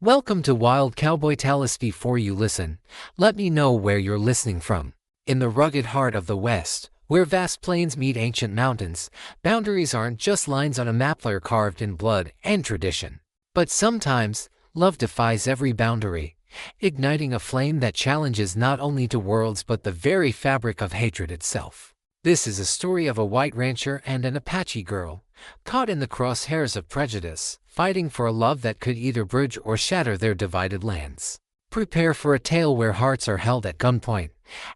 Welcome to Wild Cowboy Tales. Before you listen, let me know where you're listening from. In the rugged heart of the West, where vast plains meet ancient mountains, boundaries aren't just lines on a map, they're carved in blood and tradition. But sometimes, love defies every boundary, igniting a flame that challenges not only two worlds but the very fabric of hatred itself. This is a story of a white rancher and an Apache girl, caught in the crosshairs of prejudice, fighting for a love that could either bridge or shatter their divided lands. Prepare for a tale where hearts are held at gunpoint,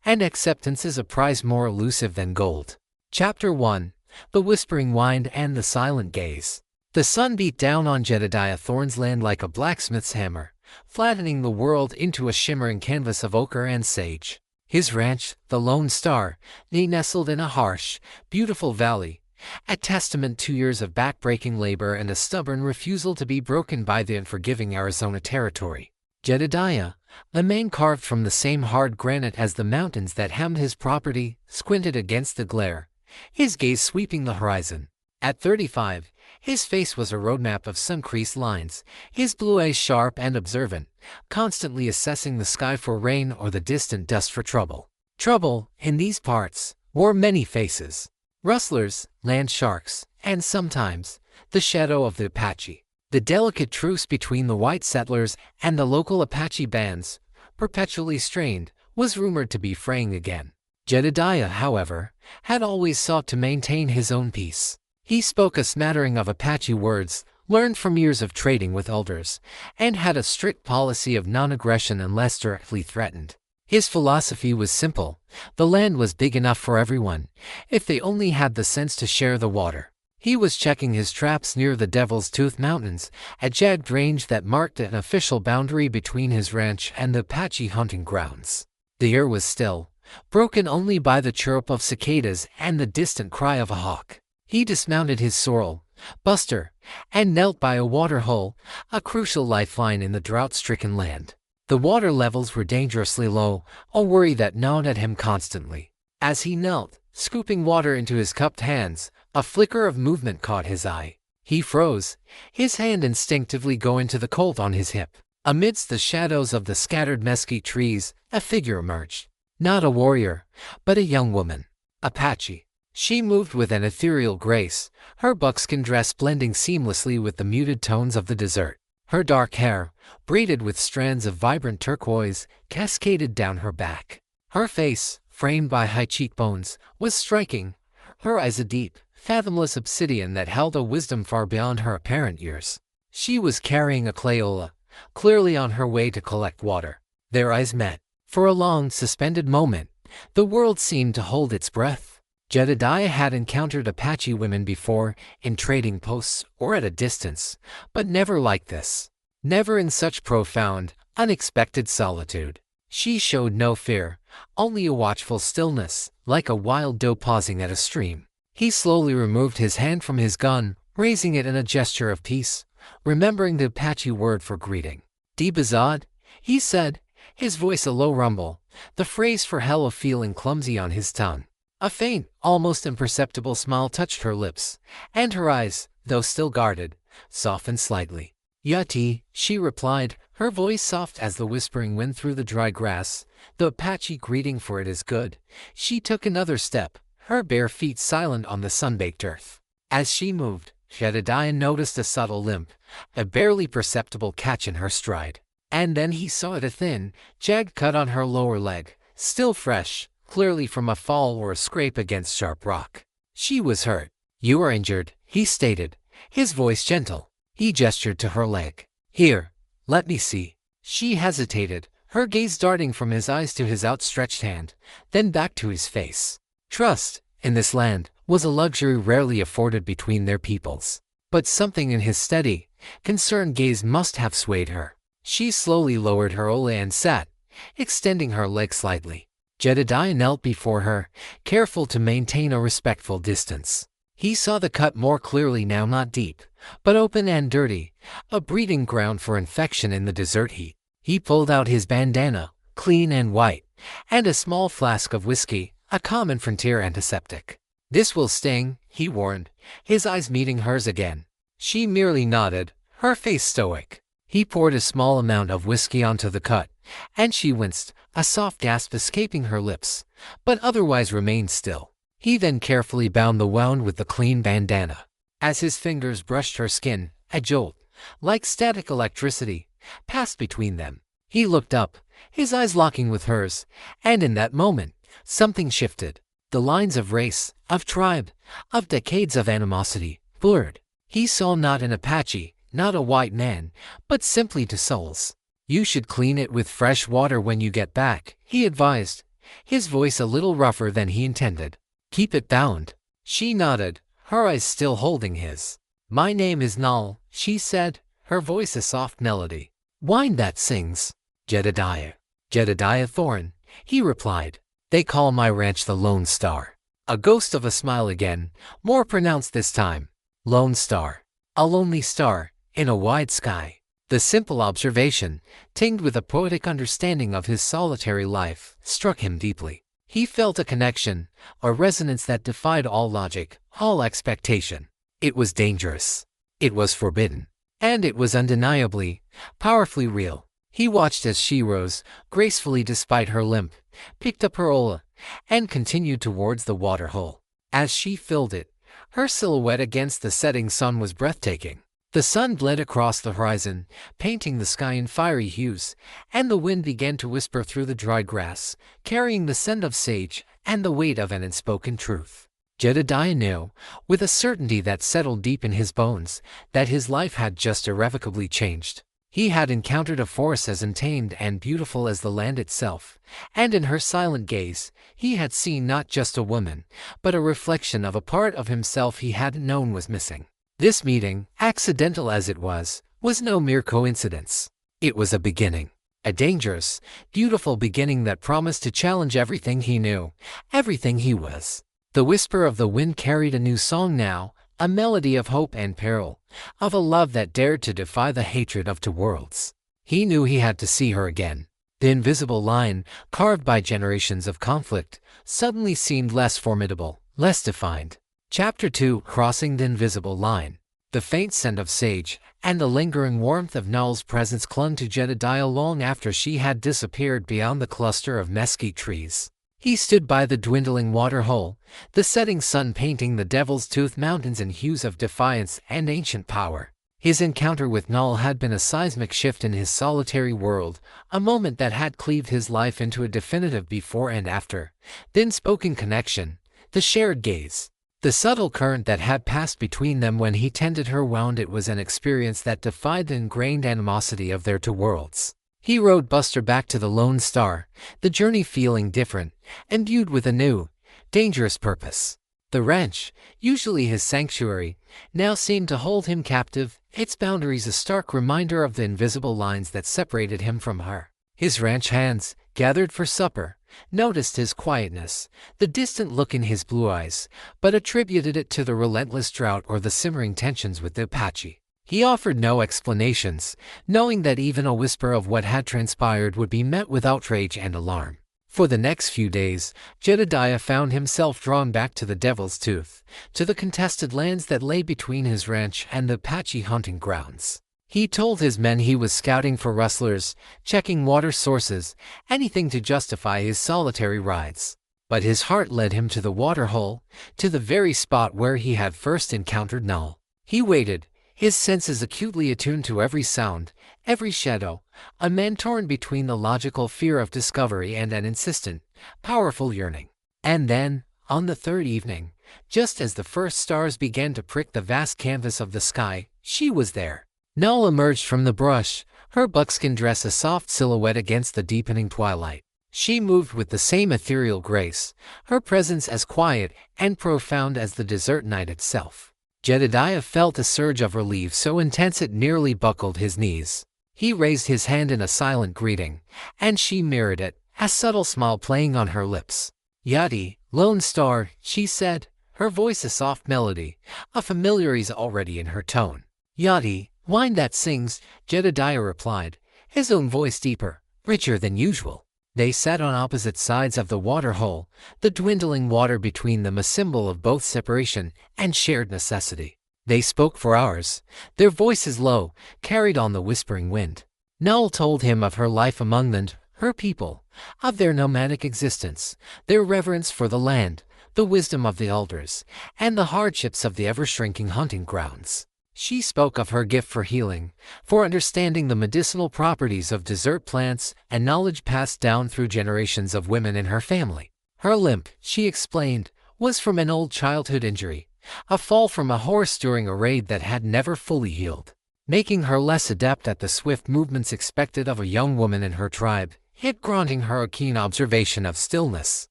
and acceptance is a prize more elusive than gold. Chapter 1: The Whispering Wind and the Silent Gaze. The sun beat down on Jedediah Thorne's land like a blacksmith's hammer, flattening the world into a shimmering canvas of ochre and sage. His ranch, the Lone Star, lay nestled in a harsh, beautiful valley, a testament to years of backbreaking labor and a stubborn refusal to be broken by the unforgiving Arizona territory. Jedediah, a man carved from the same hard granite as the mountains that hemmed his property, squinted against the glare, his gaze sweeping the horizon. At 35, his face was a roadmap of sun-creased lines, his blue eyes sharp and observant, constantly assessing the sky for rain or the distant dust for trouble. Trouble, in these parts, wore many faces: rustlers, land sharks, and sometimes, the shadow of the Apache. The delicate truce between the white settlers and the local Apache bands, perpetually strained, was rumored to be fraying again. Jedediah, however, had always sought to maintain his own peace. He spoke a smattering of Apache words, learned from years of trading with elders, and had a strict policy of non-aggression unless directly threatened. His philosophy was simple: the land was big enough for everyone, if they only had the sense to share the water. He was checking his traps near the Devil's Tooth Mountains, a jagged range that marked an official boundary between his ranch and the Apache hunting grounds. The air was still, broken only by the chirp of cicadas and the distant cry of a hawk. He dismounted his sorrel, Buster, and knelt by a water hole, a crucial lifeline in the drought-stricken land. The water levels were dangerously low, a worry that gnawed at him constantly. As he knelt, scooping water into his cupped hands, a flicker of movement caught his eye. He froze, his hand instinctively going to the Colt on his hip. Amidst the shadows of the scattered mesquite trees, a figure emerged. Not a warrior, but a young woman. Apache. She moved with an ethereal grace, her buckskin dress blending seamlessly with the muted tones of the desert. Her dark hair, braided with strands of vibrant turquoise, cascaded down her back. Her face, framed by high cheekbones, was striking, her eyes a deep, fathomless obsidian that held a wisdom far beyond her apparent years. She was carrying a clayola, clearly on her way to collect water. Their eyes met. For a long, suspended moment, the world seemed to hold its breath. Jedediah had encountered Apache women before, in trading posts or at a distance, but never like this. Never in such profound, unexpected solitude. She showed no fear, only a watchful stillness, like a wild doe pausing at a stream. He slowly removed his hand from his gun, raising it in a gesture of peace, remembering the Apache word for greeting. "Dibazad," he said, his voice a low rumble, the phrase for hello feeling clumsy on his tongue. A faint, almost imperceptible smile touched her lips, and her eyes, though still guarded, softened slightly. "Yati," she replied, her voice soft as the whispering wind through the dry grass, the Apache greeting for it is good. She took another step, her bare feet silent on the sun-baked earth. As she moved, Jedediah noticed a subtle limp, a barely perceptible catch in her stride. And then he saw a thin, jagged cut on her lower leg, still fresh, clearly from a fall or a scrape against sharp rock. She was hurt. "You are injured," he stated, his voice gentle. He gestured to her leg. "Here, let me see." She hesitated, her gaze darting from his eyes to his outstretched hand, then back to his face. Trust, in this land, was a luxury rarely afforded between their peoples. But something in his steady, concerned gaze must have swayed her. She slowly lowered her ole and sat, extending her leg slightly. Jedediah knelt before her, careful to maintain a respectful distance. He saw the cut more clearly now, not deep, but open and dirty, a breeding ground for infection in the desert heat. He pulled out his bandana, clean and white, and a small flask of whiskey, a common frontier antiseptic. "This will sting," he warned, his eyes meeting hers again. She merely nodded, her face stoic. He poured a small amount of whiskey onto the cut, and she winced, a soft gasp escaping her lips, but otherwise remained still. He then carefully bound the wound with the clean bandana. As his fingers brushed her skin, a jolt, like static electricity, passed between them. He looked up, his eyes locking with hers, and in that moment, something shifted. The lines of race, of tribe, of decades of animosity, blurred. He saw not an Apache, not a white man, but simply two souls. "You should clean it with fresh water when you get back," he advised, his voice a little rougher than he intended. "Keep it bound." She nodded, her eyes still holding his. "My name is Null," she said, her voice a soft melody. "Wind that sings." "Jedediah." "Jedediah Thorne," he replied. "They call my ranch the Lone Star." A ghost of a smile again, more pronounced this time. Lone Star. A lonely star, in a wide sky. The simple observation, tinged with a poetic understanding of his solitary life, struck him deeply. He felt a connection, a resonance that defied all logic, all expectation. It was dangerous. It was forbidden. And it was undeniably, powerfully real. He watched as she rose, gracefully despite her limp, picked up her olla, and continued towards the waterhole. As she filled it, her silhouette against the setting sun was breathtaking. The sun bled across the horizon, painting the sky in fiery hues, and the wind began to whisper through the dry grass, carrying the scent of sage and the weight of an unspoken truth. Jedediah knew, with a certainty that settled deep in his bones, that his life had just irrevocably changed. He had encountered a force as untamed and beautiful as the land itself, and in her silent gaze, he had seen not just a woman, but a reflection of a part of himself he hadn't known was missing. This meeting, accidental as it was no mere coincidence. It was a beginning. A dangerous, beautiful beginning that promised to challenge everything he knew, everything he was. The whisper of the wind carried a new song now, a melody of hope and peril, of a love that dared to defy the hatred of two worlds. He knew he had to see her again. The invisible line, carved by generations of conflict, suddenly seemed less formidable, less defined. Chapter 2: Crossing the Invisible Line. The faint scent of sage and the lingering warmth of Null's presence clung to Jedediah long after she had disappeared beyond the cluster of mesquite trees. He stood by the dwindling waterhole, the setting sun painting the Devil's Tooth Mountains in hues of defiance and ancient power. His encounter with Null had been a seismic shift in his solitary world, a moment that had cleaved his life into a definitive before and after, the unspoken connection, the shared gaze. The subtle current that had passed between them when he tended her wound. It was an experience that defied the ingrained animosity of their two worlds. He rode Buster back to the Lone Star, the journey feeling different, imbued with a new, dangerous purpose. The ranch, usually his sanctuary, now seemed to hold him captive, its boundaries a stark reminder of the invisible lines that separated him from her. His ranch hands, gathered for supper, noticed his quietness, the distant look in his blue eyes, but attributed it to the relentless drought or the simmering tensions with the Apache. He offered no explanations, knowing that even a whisper of what had transpired would be met with outrage and alarm. For the next few days, Jedediah found himself drawn back to the Devil's Tooth, to the contested lands that lay between his ranch and the Apache hunting grounds. He told his men he was scouting for rustlers, checking water sources, anything to justify his solitary rides. But his heart led him to the waterhole, to the very spot where he had first encountered Null. He waited, his senses acutely attuned to every sound, every shadow, a man torn between the logical fear of discovery and an insistent, powerful yearning. And then, on the third evening, just as the first stars began to prick the vast canvas of the sky, she was there. Null emerged from the brush, her buckskin dress a soft silhouette against the deepening twilight. She moved with the same ethereal grace, her presence as quiet and profound as the desert night itself. Jedediah felt a surge of relief so intense it nearly buckled his knees. He raised his hand in a silent greeting, and she mirrored it, a subtle smile playing on her lips. "Yadi, Lone Star," she said, her voice a soft melody, a familiarity already in her tone. "Yadi, wind that sings," Jedediah replied, his own voice deeper, richer than usual. They sat on opposite sides of the waterhole, the dwindling water between them a symbol of both separation and shared necessity. They spoke for hours, their voices low, carried on the whispering wind. Null told him of her life among them, her people, of their nomadic existence, their reverence for the land, the wisdom of the elders, and the hardships of the ever-shrinking hunting grounds. She spoke of her gift for healing, for understanding the medicinal properties of desert plants and knowledge passed down through generations of women in her family. Her limp, she explained, was from an old childhood injury, a fall from a horse during a raid that had never fully healed, making her less adept at the swift movements expected of a young woman in her tribe, yet granting her a keen observation of stillness.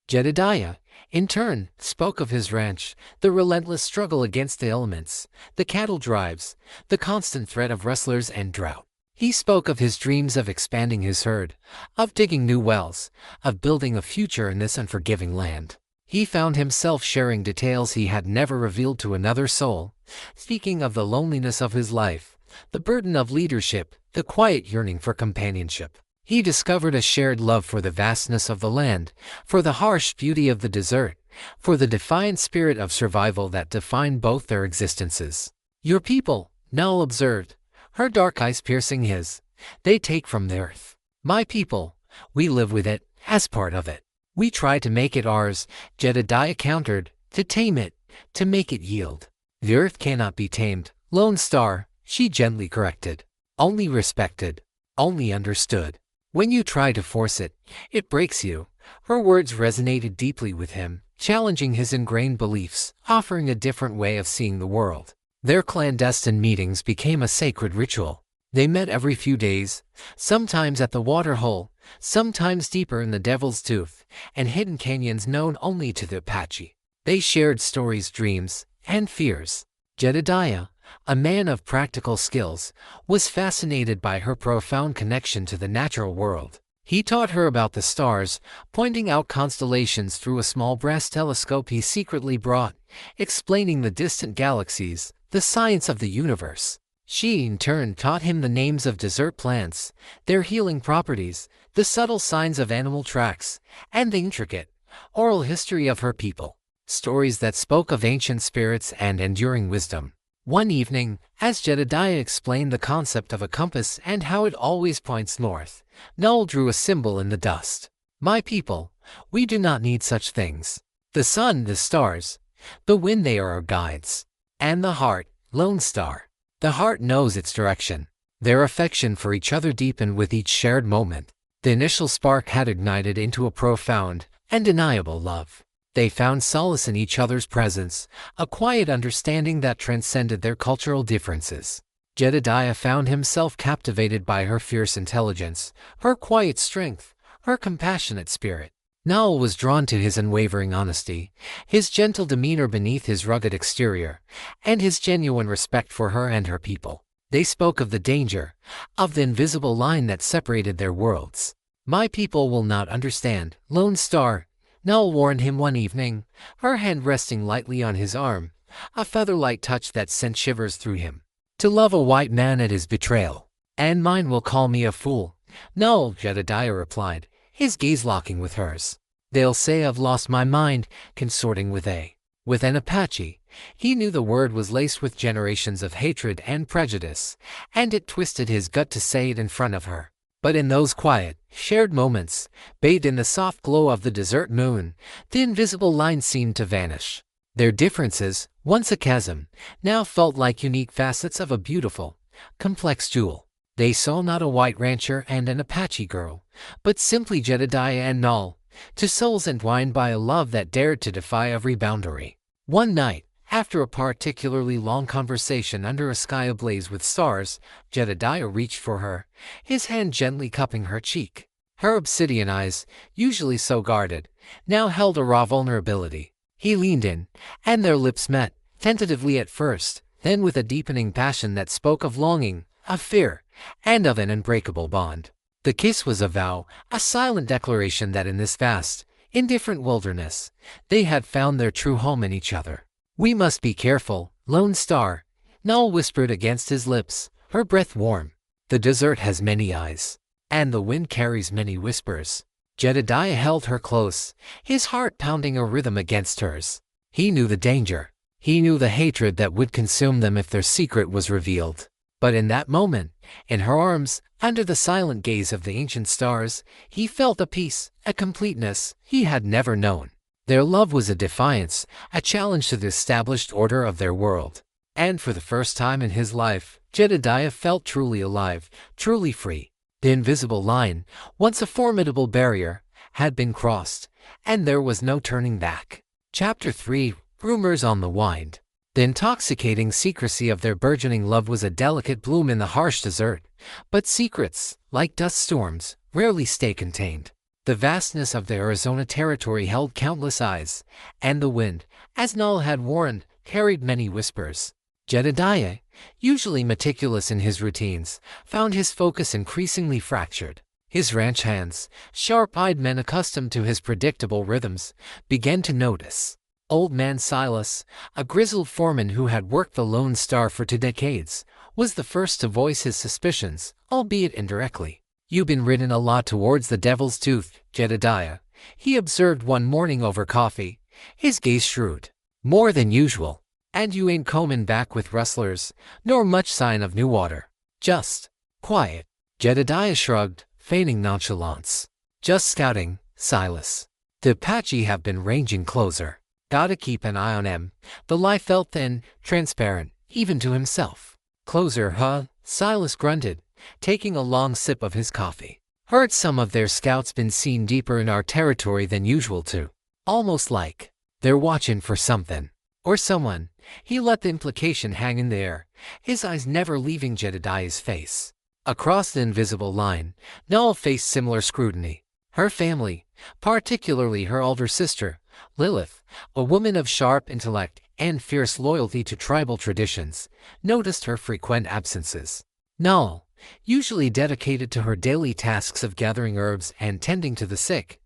Jedediah, in turn, spoke of his ranch, the relentless struggle against the elements, the cattle drives, the constant threat of rustlers and drought. He spoke of his dreams of expanding his herd, of digging new wells, of building a future in this unforgiving land. He found himself sharing details he had never revealed to another soul, speaking of the loneliness of his life, the burden of leadership, the quiet yearning for companionship. He discovered a shared love for the vastness of the land, for the harsh beauty of the desert, for the defiant spirit of survival that defined both their existences. Your people, Null observed, her dark eyes piercing his, they take from the earth. My people, we live with it, as part of it. We try to make it ours, Jedediah countered, to tame it, to make it yield. The earth cannot be tamed, Lone Star, she gently corrected. Only respected, only understood. When you try to force it, it breaks you. Her words resonated deeply with him, challenging his ingrained beliefs, offering a different way of seeing the world. Their clandestine meetings became a sacred ritual. They met every few days, sometimes at the water hole, sometimes deeper in the Devil's Tooth, and hidden canyons known only to the Apache. They shared stories, dreams, and fears. Jedediah, a man of practical skills, was fascinated by her profound connection to the natural world. He taught her about the stars, pointing out constellations through a small brass telescope he secretly brought, explaining the distant galaxies, the science of the universe. She, in turn, taught him the names of desert plants, their healing properties, the subtle signs of animal tracks, and the intricate, oral history of her people. Stories that spoke of ancient spirits and enduring wisdom. One evening, as Jedediah explained the concept of a compass and how it always points north, Null drew a symbol in the dust. My people, we do not need such things. The sun, the stars, the wind, they are our guides. And the heart, Lone Star. The heart knows its direction. Their affection for each other deepened with each shared moment. The initial spark had ignited into a profound, undeniable love. They found solace in each other's presence, a quiet understanding that transcended their cultural differences. Jedediah found himself captivated by her fierce intelligence, her quiet strength, her compassionate spirit. Null was drawn to his unwavering honesty, his gentle demeanor beneath his rugged exterior, and his genuine respect for her and her people. They spoke of the danger, of the invisible line that separated their worlds. My people will not understand, Lone Star, Null warned him one evening, her hand resting lightly on his arm, a feather-light touch that sent shivers through him. To love a white man it is betrayal. And mine will call me a fool. No, Jedediah replied, his gaze locking with hers. They'll say I've lost my mind, consorting with an Apache. He knew the word was laced with generations of hatred and prejudice, and it twisted his gut to say it in front of her. But in those quiet, shared moments, bathed in the soft glow of the desert moon, the invisible line seemed to vanish. Their differences, once a chasm, now felt like unique facets of a beautiful, complex jewel. They saw not a white rancher and an Apache girl, but simply Jedediah and Null, two souls entwined by a love that dared to defy every boundary. One night, after a particularly long conversation under a sky ablaze with stars, Jedediah reached for her, his hand gently cupping her cheek. Her obsidian eyes, usually so guarded, now held a raw vulnerability. He leaned in, and their lips met, tentatively at first, then with a deepening passion that spoke of longing, of fear, and of an unbreakable bond. The kiss was a vow, a silent declaration that in this vast, indifferent wilderness, they had found their true home in each other. We must be careful, Lone Star, Null whispered against his lips, her breath warm. The desert has many eyes, and the wind carries many whispers. Jedediah held her close, his heart pounding a rhythm against hers. He knew the danger. He knew the hatred that would consume them if their secret was revealed. But in that moment, in her arms, under the silent gaze of the ancient stars, he felt a peace, a completeness he had never known. Their love was a defiance, a challenge to the established order of their world. And for the first time in his life, Jedediah felt truly alive, truly free. The invisible line, once a formidable barrier, had been crossed, and there was no turning back. Chapter 3: Rumors on the Wind. The intoxicating secrecy of their burgeoning love was a delicate bloom in the harsh desert, but secrets, like dust storms, rarely stay contained. The vastness of the Arizona territory held countless eyes, and the wind, as Null had warned, carried many whispers. Jedediah, usually meticulous in his routines, found his focus increasingly fractured. His ranch hands, sharp-eyed men accustomed to his predictable rhythms, began to notice. Old man Silas, a grizzled foreman who had worked the Lone Star for 2 decades, was the first to voice his suspicions, albeit indirectly. "You've been ridden a lot towards the Devil's Tooth, Jedediah," he observed one morning over coffee, his gaze shrewd. "More than usual. And you ain't comin' back with rustlers, nor much sign of new water. Just quiet." Jedediah shrugged, feigning nonchalance. "Just scouting, Silas. The Apache have been ranging closer. Gotta keep an eye on 'em." The lie felt thin, transparent, even to himself. "Closer, huh?" Silas grunted, taking a long sip of his coffee. "Heard some of their scouts been seen deeper in our territory than usual too. Almost like they're watching for something. Or someone." He let the implication hang in the air, his eyes never leaving Jedediah's face. Across the invisible line, Null faced similar scrutiny. Her family, particularly her older sister, Lilith, a woman of sharp intellect and fierce loyalty to tribal traditions, noticed her frequent absences. Null, usually dedicated to her daily tasks of gathering herbs and tending to the sick,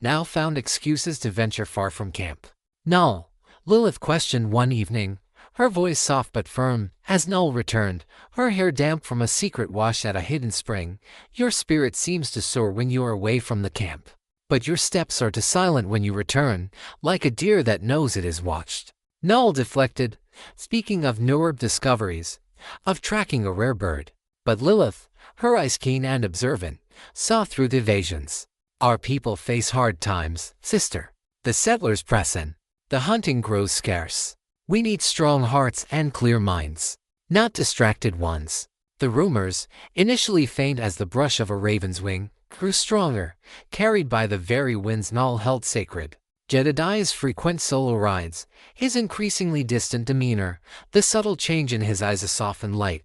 now found excuses to venture far from camp. "Null," Lilith questioned one evening, her voice soft but firm, as Null returned, her hair damp from a secret wash at a hidden spring. "Your spirit seems to soar when you are away from the camp. But your steps are too silent when you return, like a deer that knows it is watched." Null deflected, speaking of new herb discoveries, of tracking a rare bird. But Lilith, her eyes keen and observant, saw through the evasions. "Our people face hard times, sister. The settlers press in. The hunting grows scarce. We need strong hearts and clear minds, not distracted ones." The rumors, initially faint as the brush of a raven's wing, grew stronger, carried by the very winds Null held sacred. Jedediah's frequent solo rides, his increasingly distant demeanor, the subtle change in his eyes, a softened light,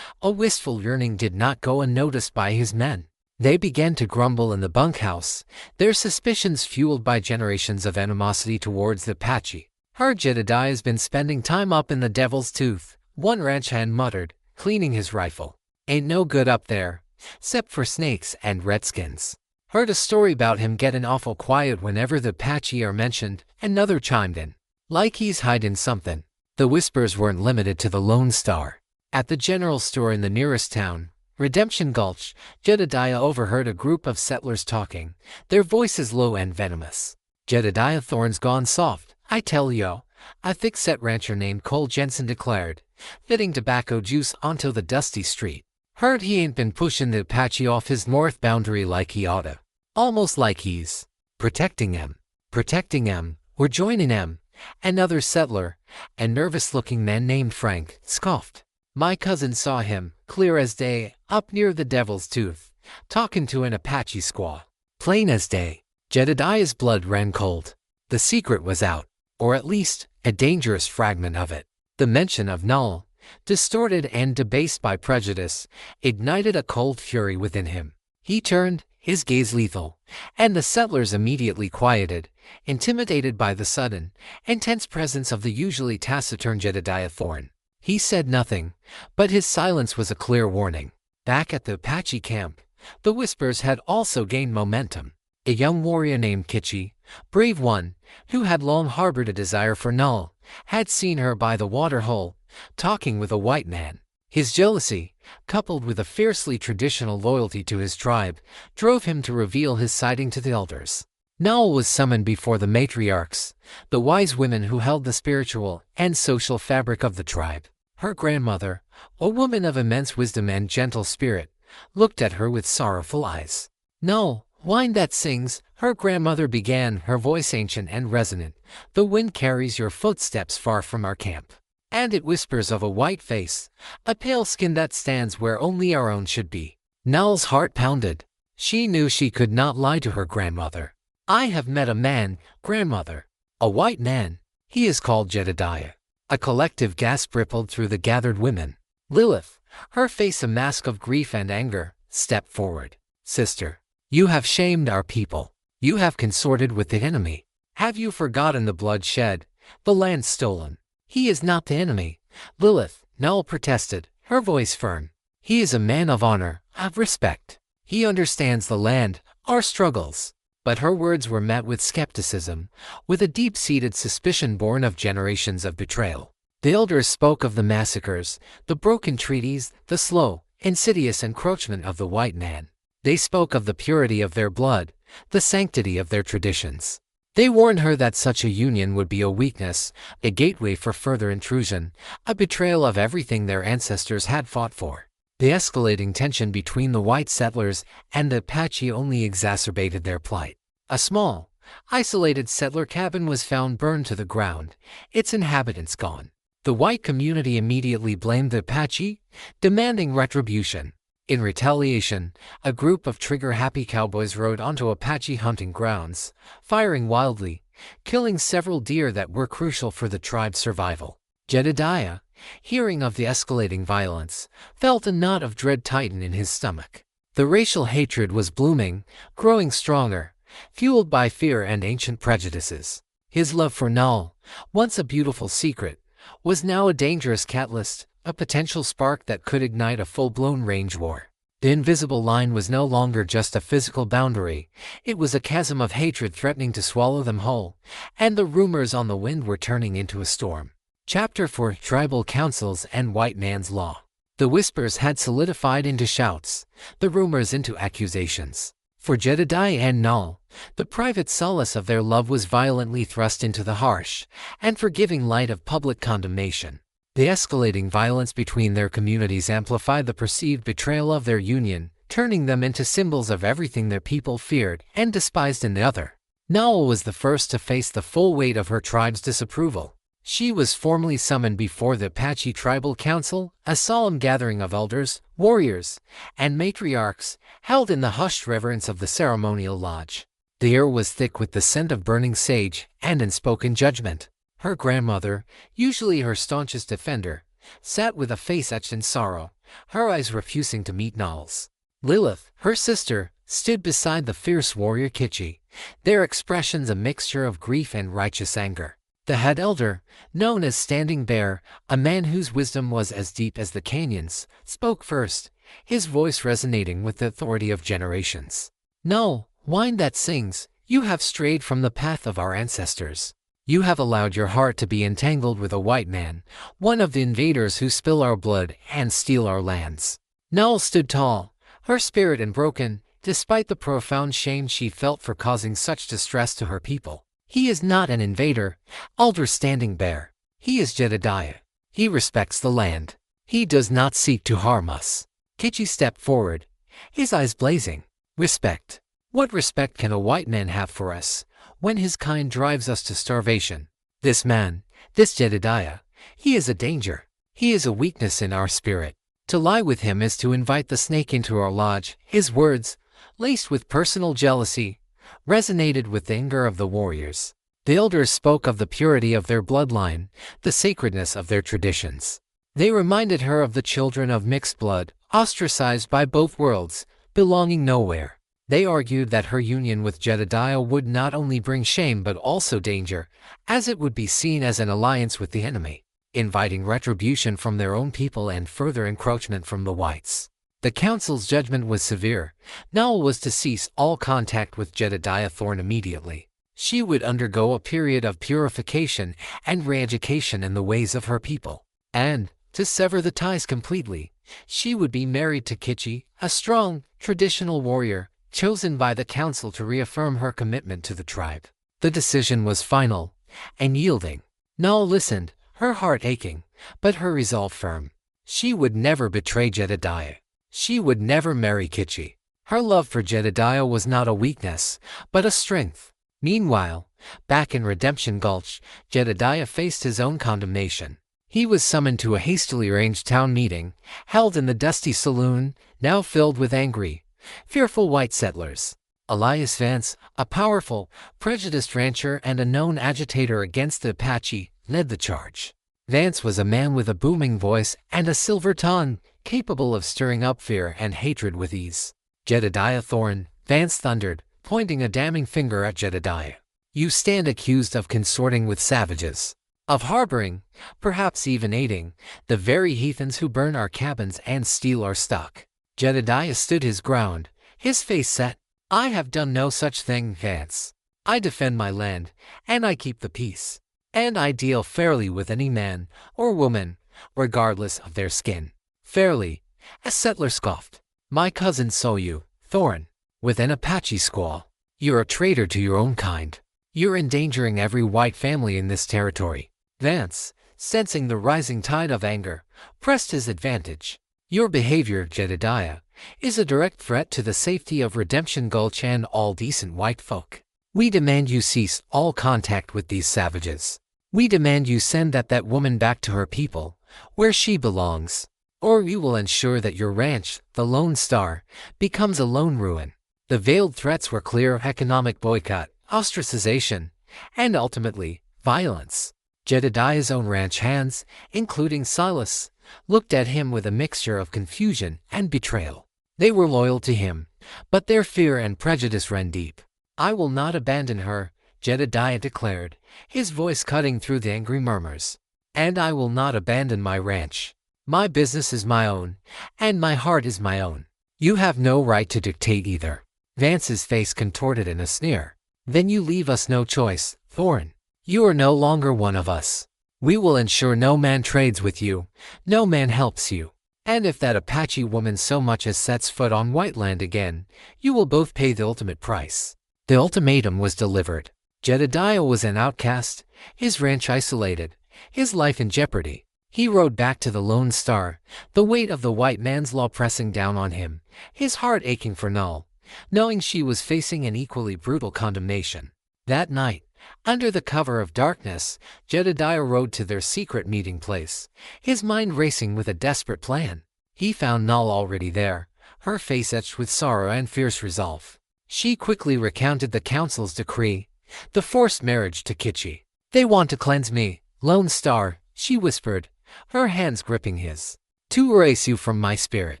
a wistful yearning did not go unnoticed by his men. They began to grumble in the bunkhouse, their suspicions fueled by generations of animosity towards the Apache. "Heard Jedediah's been spending time up in the Devil's Tooth," one ranch hand muttered, cleaning his rifle. "Ain't no good up there, 'cept for snakes and redskins." "Heard a story about him getting awful quiet whenever the Apache are mentioned," another chimed in. "Like he's hiding something." The whispers weren't limited to the Lone Star. At the general store in the nearest town, Redemption Gulch, Jedediah overheard a group of settlers talking, their voices low and venomous. "Jedediah Thorne's gone soft, I tell yo," a thick-set rancher named Cole Jensen declared, fitting tobacco juice onto the dusty street. "Heard he ain't been pushing the Apache off his north boundary like he oughta. Almost like he's protecting em. Protecting em, or joining em." Another settler, a nervous-looking man named Frank, scoffed. "My cousin saw him, clear as day, up near the Devil's Tooth, talking to an Apache squaw. Plain as day." Jedediah's blood ran cold. The secret was out, or at least, a dangerous fragment of it. The mention of Null, distorted and debased by prejudice, ignited a cold fury within him. He turned, his gaze lethal, and the settlers immediately quieted, intimidated by the sudden, intense presence of the usually taciturn Jedediah Thorne. He said nothing, but his silence was a clear warning. Back at the Apache camp, the whispers had also gained momentum. A young warrior named Kitchi, brave one, who had long harbored a desire for Null, had seen her by the water hole, talking with a white man. His jealousy, coupled with a fiercely traditional loyalty to his tribe, drove him to reveal his sighting to the elders. Nal was summoned before the matriarchs, the wise women who held the spiritual and social fabric of the tribe. Her grandmother, a woman of immense wisdom and gentle spirit, looked at her with sorrowful eyes. "No, wine that sings," her grandmother began, her voice ancient and resonant. "The wind carries your footsteps far from our camp, and it whispers of a white face, a pale skin that stands where only our own should be." Nal's heart pounded. She knew she could not lie to her grandmother. "I have met a man, grandmother. A white man. He is called Jedediah." A collective gasp rippled through the gathered women. Lilith, her face a mask of grief and anger, stepped forward. "Sister, you have shamed our people. You have consorted with the enemy. Have you forgotten the blood shed, the land stolen?" "He is not the enemy, Lilith," Nal protested, her voice firm. "He is a man of honor, of respect. He understands the land, our struggles." But her words were met with skepticism, with a deep-seated suspicion born of generations of betrayal. The elders spoke of the massacres, the broken treaties, the slow, insidious encroachment of the white man. They spoke of the purity of their blood, the sanctity of their traditions. They warned her that such a union would be a weakness, a gateway for further intrusion, a betrayal of everything their ancestors had fought for. The escalating tension between the white settlers and the Apache only exacerbated their plight. A small, isolated settler cabin was found burned to the ground, its inhabitants gone. The white community immediately blamed the Apache, demanding retribution. In retaliation, a group of trigger-happy cowboys rode onto Apache hunting grounds, firing wildly, killing several deer that were crucial for the tribe's survival. Jedediah, hearing of the escalating violence, felt a knot of dread tighten in his stomach. The racial hatred was blooming, growing stronger, fueled by fear and ancient prejudices. His love for Nal, once a beautiful secret, was now a dangerous catalyst, a potential spark that could ignite a full-blown range war. The invisible line was no longer just a physical boundary, it was a chasm of hatred threatening to swallow them whole, and the rumors on the wind were turning into a storm. Chapter 4: Tribal Councils and White Man's Law. The whispers had solidified into shouts, the rumors into accusations. For Jedediah and Nal, the private solace of their love was violently thrust into the harsh and forgiving light of public condemnation. The escalating violence between their communities amplified the perceived betrayal of their union, turning them into symbols of everything their people feared and despised in the other. Nal was the first to face the full weight of her tribe's disapproval. She was formally summoned before the Apache Tribal Council, a solemn gathering of elders, warriors, and matriarchs, held in the hushed reverence of the ceremonial lodge. The air was thick with the scent of burning sage and unspoken judgment. Her grandmother, usually her staunchest defender, sat with a face etched in sorrow, her eyes refusing to meet Nal's. Lilith, her sister, stood beside the fierce warrior Kitchi, their expressions a mixture of grief and righteous anger. The head elder, known as Standing Bear, a man whose wisdom was as deep as the canyons, spoke first, his voice resonating with the authority of generations. "No, wine that sings, you have strayed from the path of our ancestors. You have allowed your heart to be entangled with a white man, one of the invaders who spill our blood and steal our lands." Nal stood tall, her spirit unbroken, despite the profound shame she felt for causing such distress to her people. "He is not an invader, Elder Standing Bear. He is Jedediah. He respects the land. He does not seek to harm us." Kitchi stepped forward, his eyes blazing. "Respect? What respect can a white man have for us, when his kind drives us to starvation? This man, this Jedediah, he is a danger. He is a weakness in our spirit. To lie with him is to invite the snake into our lodge." His words, laced with personal jealousy, resonated with the anger of the warriors. The elders spoke of the purity of their bloodline, the sacredness of their traditions. They reminded her of the children of mixed blood, ostracized by both worlds, belonging nowhere. They argued that her union with Jedediah would not only bring shame but also danger, as it would be seen as an alliance with the enemy, inviting retribution from their own people and further encroachment from the whites. The council's judgment was severe. Nal was to cease all contact with Jedediah Thorne immediately. She would undergo a period of purification and re-education in the ways of her people. And, to sever the ties completely, she would be married to Kitchi, a strong, traditional warrior, chosen by the council to reaffirm her commitment to the tribe. The decision was final and yielding. Null listened, her heart aching, but her resolve firm. She would never betray Jedediah. She would never marry Kitchi. Her love for Jedediah was not a weakness, but a strength. Meanwhile, back in Redemption Gulch, Jedediah faced his own condemnation. He was summoned to a hastily arranged town meeting, held in the dusty saloon, now filled with angry, fearful white settlers. Elias Vance, a powerful, prejudiced rancher and a known agitator against the Apache, led the charge. Vance was a man with a booming voice and a silver tongue, capable of stirring up fear and hatred with ease. Jedediah Thorne, Vance thundered, pointing a damning finger at Jedediah. You stand accused of consorting with savages, of harboring, perhaps even aiding, the very heathens who burn our cabins and steal our stock. Jedediah stood his ground, his face set. I have done no such thing, Vance. I defend my land, and I keep the peace. And I deal fairly with any man or woman, regardless of their skin. Fairly, a settler scoffed. My cousin saw you, Thorne, with an Apache squaw. You're a traitor to your own kind. You're endangering every white family in this territory. Vance, sensing the rising tide of anger, pressed his advantage. Your behavior, Jedediah, is a direct threat to the safety of Redemption Gulch and all decent white folk. We demand you cease all contact with these savages. We demand you send that woman back to her people, where she belongs, or we will ensure that your ranch, the Lone Star, becomes a lone ruin. The veiled threats were clear: economic boycott, ostracization, and ultimately, violence. Jedediah's own ranch hands, including Silas, looked at him with a mixture of confusion and betrayal. They were loyal to him, but their fear and prejudice ran deep. I will not abandon her, Jedediah declared, his voice cutting through the angry murmurs. And I will not abandon my ranch. My business is my own, and my heart is my own. You have no right to dictate either. Vance's face contorted in a sneer. Then you leave us no choice, Thorne. You are no longer one of us. We will ensure no man trades with you, no man helps you. And if that Apache woman so much as sets foot on white land again, you will both pay the ultimate price. The ultimatum was delivered. Jedediah was an outcast, his ranch isolated, his life in jeopardy. He rode back to the Lone Star, the weight of the white man's law pressing down on him, his heart aching for Null, knowing she was facing an equally brutal condemnation. That night, under the cover of darkness, Jedediah rode to their secret meeting place, his mind racing with a desperate plan. He found Null already there, her face etched with sorrow and fierce resolve. She quickly recounted the council's decree, the forced marriage to Kitchi. They want to cleanse me, Lone Star, she whispered, her hands gripping his, to erase you from my spirit.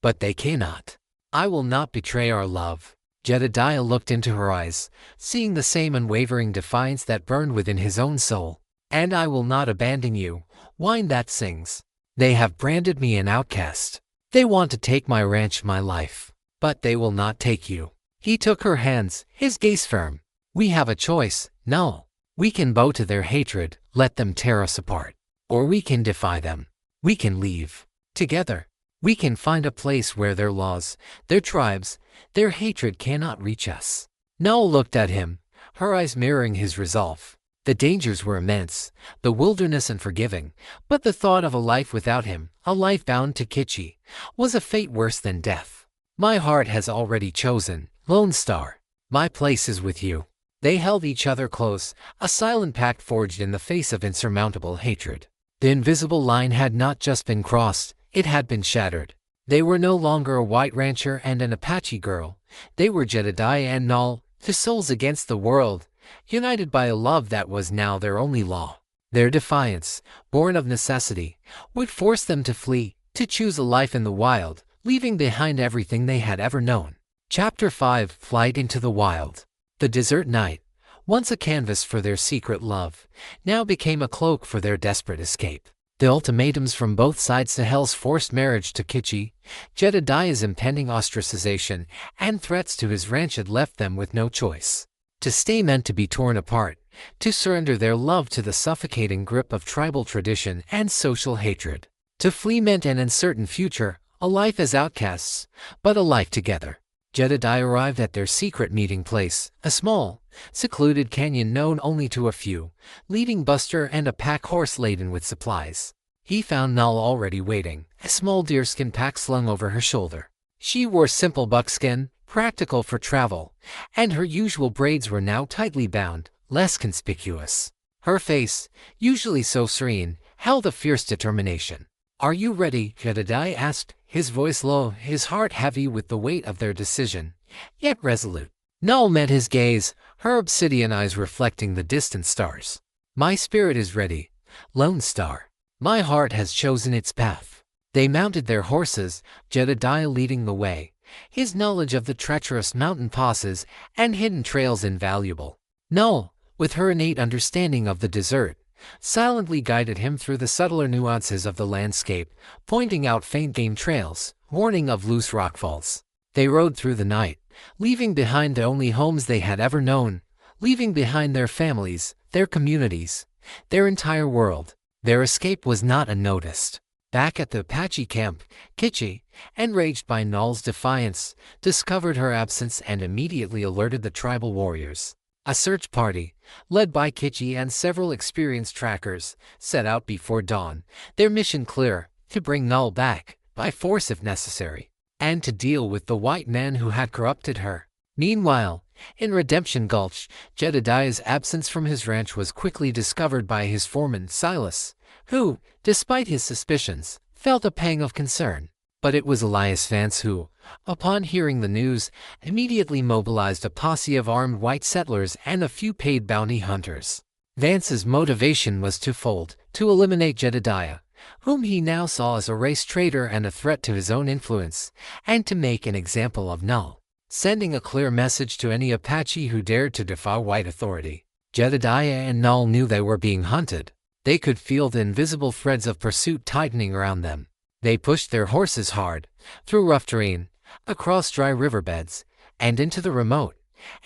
But they cannot. I will not betray our love. Jedediah looked into her eyes, seeing the same unwavering defiance that burned within his own soul. And I will not abandon you, wine that sings. They have branded me an outcast. They want to take my ranch, my life. But they will not take you. He took her hands, his gaze firm. We have a choice, Null. We can bow to their hatred, let them tear us apart. Or we can defy them. We can leave. Together. We can find a place where their laws, their tribes, their hatred cannot reach us. Null looked at him, her eyes mirroring his resolve. The dangers were immense, the wilderness unforgiving, but the thought of a life without him, a life bound to Kitchi, was a fate worse than death. My heart has already chosen, Lone Star. My place is with you. They held each other close, a silent pact forged in the face of insurmountable hatred. The invisible line had not just been crossed, it had been shattered. They were no longer a white rancher and an Apache girl. They were Jedediah and Null, two souls against the world, united by a love that was now their only law. Their defiance, born of necessity, would force them to flee, to choose a life in the wild, leaving behind everything they had ever known. Chapter 5: Flight into the Wild. The desert night, once a canvas for their secret love, now became a cloak for their desperate escape. The ultimatums from both sides, Sahel's forced marriage to Kitchi, Jedediah's impending ostracization, and threats to his ranch had left them with no choice. To stay meant to be torn apart, to surrender their love to the suffocating grip of tribal tradition and social hatred. To flee meant an uncertain future, a life as outcasts, but a life together. Jedediah arrived at their secret meeting place, a small, secluded canyon known only to a few, leaving Buster and a pack horse laden with supplies. He found Null already waiting, a small deerskin pack slung over her shoulder. She wore simple buckskin, practical for travel, and her usual braids were now tightly bound, less conspicuous. Her face, usually so serene, held a fierce determination. "Are you ready?" Jedediah asked, his voice low, his heart heavy with the weight of their decision, yet resolute. Null met his gaze, her obsidian eyes reflecting the distant stars. "My spirit is ready, Lone Star. My heart has chosen its path." They mounted their horses, Jedediah leading the way, his knowledge of the treacherous mountain passes and hidden trails invaluable. Null, with her innate understanding of the desert, silently guided him through the subtler nuances of the landscape, pointing out faint game trails, warning of loose rockfalls. They rode through the night, leaving behind the only homes they had ever known, leaving behind their families, their communities, their entire world. Their escape was not unnoticed. Back at the Apache camp, Kitchi, enraged by Null's defiance, discovered her absence and immediately alerted the tribal warriors. A search party, led by Kitchi and several experienced trackers, set out before dawn, their mission clear: to bring Null back, by force if necessary, and to deal with the white man who had corrupted her. Meanwhile, in Redemption Gulch, Jedediah's absence from his ranch was quickly discovered by his foreman, Silas, who, despite his suspicions, felt a pang of concern. But it was Elias Vance who, upon hearing the news, immediately mobilized a posse of armed white settlers and a few paid bounty hunters. Vance's motivation was twofold: to eliminate Jedediah, whom he now saw as a race traitor and a threat to his own influence, and to make an example of Null, sending a clear message to any Apache who dared to defy white authority. Jedediah and Null knew they were being hunted. They could feel the invisible threads of pursuit tightening around them. They pushed their horses hard, through rough terrain, across dry riverbeds, and into the remote,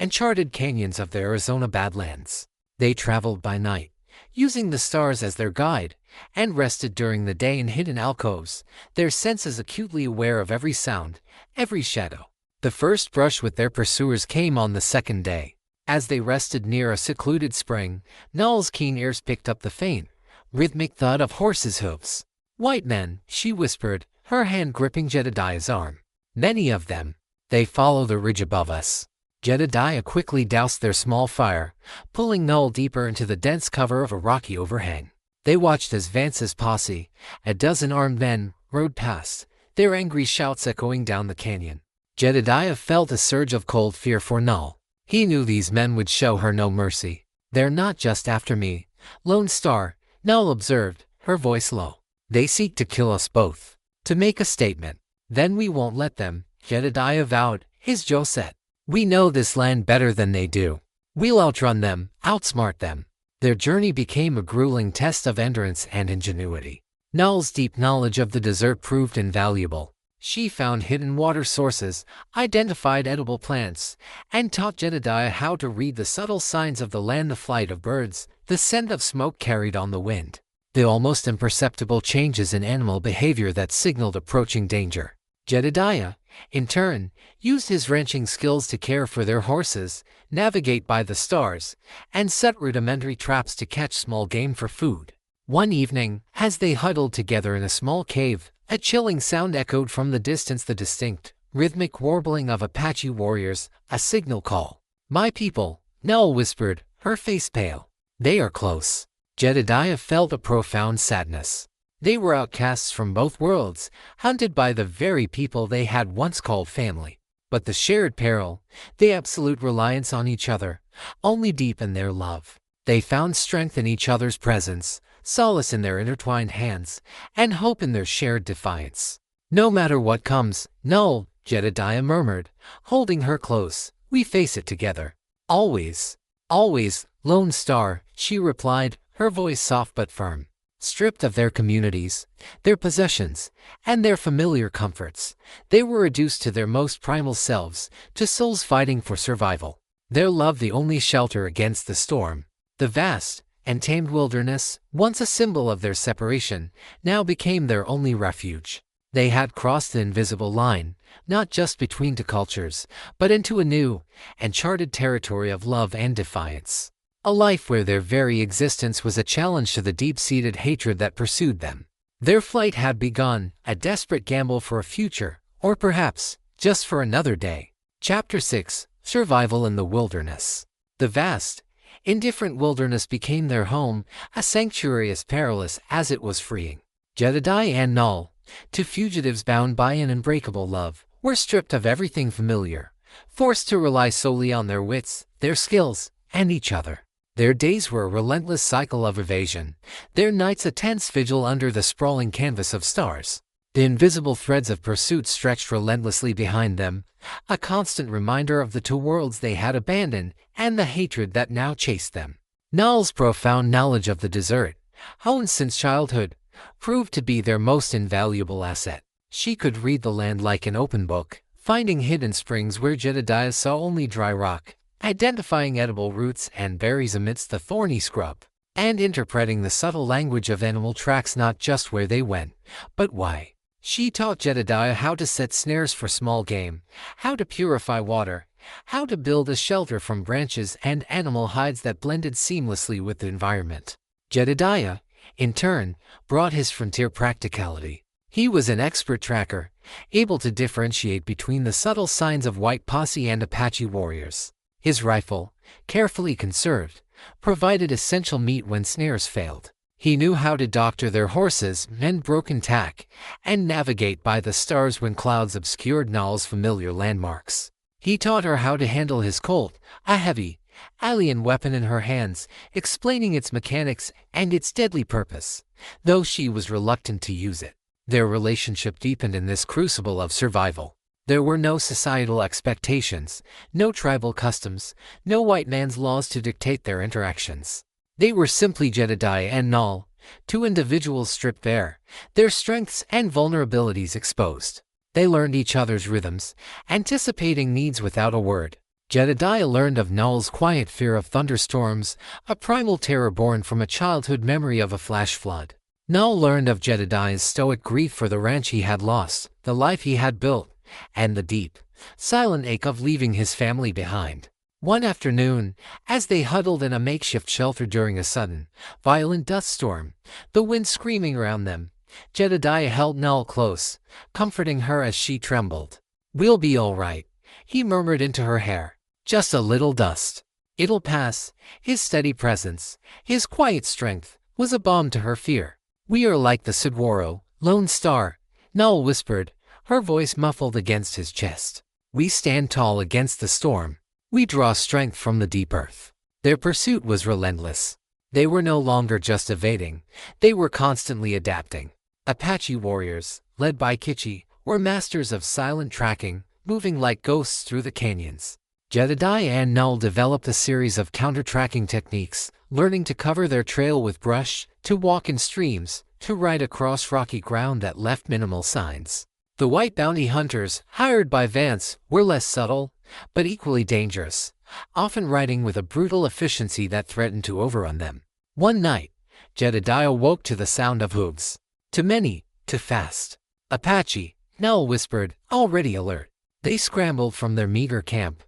uncharted canyons of the Arizona Badlands. They traveled by night, using the stars as their guide, and rested during the day in hidden alcoves, their senses acutely aware of every sound, every shadow. The first brush with their pursuers came on the second day. As they rested near a secluded spring, Null's keen ears picked up the faint, rhythmic thud of horses' hoofs. "White men," she whispered, her hand gripping Jedediah's arm. "Many of them. They follow the ridge above us." Jedediah quickly doused their small fire, pulling Null deeper into the dense cover of a rocky overhang. They watched as Vance's posse, a dozen armed men, rode past, their angry shouts echoing down the canyon. Jedediah felt a surge of cold fear for Null. He knew these men would show her no mercy. "They're not just after me, Lone Star," Null observed, her voice low. "They seek to kill us both, to make a statement. Then we won't let them," Jedediah vowed, his jaw set. "We know this land better than they do. We'll outrun them, outsmart them." Their journey became a grueling test of endurance and ingenuity. Null's deep knowledge of the desert proved invaluable. She found hidden water sources, identified edible plants, and taught Jedediah how to read the subtle signs of the land: the flight of birds, the scent of smoke carried on the wind, the almost imperceptible changes in animal behavior that signaled approaching danger. Jedediah, in turn, used his ranching skills to care for their horses, navigate by the stars, and set rudimentary traps to catch small game for food. One evening, as they huddled together in a small cave, a chilling sound echoed from the distance: the distinct, rhythmic warbling of Apache warriors, a signal call. "My people," Null whispered, her face pale. "They are close." Jedediah felt a profound sadness. They were outcasts from both worlds, hunted by the very people they had once called family. But the shared peril, the absolute reliance on each other, only deepened their love. They found strength in each other's presence, solace in their intertwined hands, and hope in their shared defiance. "No matter what comes, Null," Jedediah murmured, holding her close, "we face it together. Always." "Always, Lone Star," she replied, her voice soft but firm. Stripped of their communities, their possessions, and their familiar comforts, they were reduced to their most primal selves, to souls fighting for survival. Their love the only shelter against the storm. The vast, untamed wilderness, once a symbol of their separation, now became their only refuge. They had crossed the invisible line, not just between two cultures, but into a new, uncharted territory of love and defiance. A life where their very existence was a challenge to the deep-seated hatred that pursued them. Their flight had begun, a desperate gamble for a future, or perhaps, just for another day. Chapter 6: Survival in the Wilderness. The vast, indifferent wilderness became their home, a sanctuary as perilous as it was freeing. Jedediah and Null, two fugitives bound by an unbreakable love, were stripped of everything familiar, forced to rely solely on their wits, their skills, and each other. Their days were a relentless cycle of evasion, their nights a tense vigil under the sprawling canvas of stars. The invisible threads of pursuit stretched relentlessly behind them, a constant reminder of the two worlds they had abandoned and the hatred that now chased them. Null's profound knowledge of the desert, honed since childhood, proved to be their most invaluable asset. She could read the land like an open book, finding hidden springs where Jedediah saw only dry rock, identifying edible roots and berries amidst the thorny scrub, and interpreting the subtle language of animal tracks not just where they went, but why. She taught Jedediah how to set snares for small game, how to purify water, how to build a shelter from branches and animal hides that blended seamlessly with the environment. Jedediah, in turn, brought his frontier practicality. He was an expert tracker, able to differentiate between the subtle signs of white posse and Apache warriors. His rifle, carefully conserved, provided essential meat when snares failed. He knew how to doctor their horses, mend broken tack, and navigate by the stars when clouds obscured Null's familiar landmarks. He taught her how to handle his Colt, a heavy, alien weapon in her hands, explaining its mechanics and its deadly purpose, though she was reluctant to use it. Their relationship deepened in this crucible of survival. There were no societal expectations, no tribal customs, no white man's laws to dictate their interactions. They were simply Jedediah and Null, two individuals stripped bare, their strengths and vulnerabilities exposed. They learned each other's rhythms, anticipating needs without a word. Jedediah learned of Null's quiet fear of thunderstorms, a primal terror born from a childhood memory of a flash flood. Null learned of Jedediah's stoic grief for the ranch he had lost, the life he had built, and the deep, silent ache of leaving his family behind. One afternoon, as they huddled in a makeshift shelter during a sudden, violent dust storm, the wind screaming around them, Jedediah held Null close, comforting her as she trembled. "We'll be all right," he murmured into her hair. "Just a little dust. It'll pass." His steady presence, his quiet strength, was a balm to her fear. "We are like the Saguaro, Lone Star," Null whispered, her voice muffled against his chest. "We stand tall against the storm. We draw strength from the deep earth." Their pursuit was relentless. They were no longer just evading, they were constantly adapting. Apache warriors, led by Kitchi, were masters of silent tracking, moving like ghosts through the canyons. Jedediah and Null developed a series of counter-tracking techniques, learning to cover their trail with brush, to walk in streams, to ride across rocky ground that left minimal signs. The white bounty hunters, hired by Vance, were less subtle, but equally dangerous, often riding with a brutal efficiency that threatened to overrun them. One night, Jedediah woke to the sound of hooves. "Too many, too fast." "Apache," Null whispered, already alert. They scrambled from their meager camp,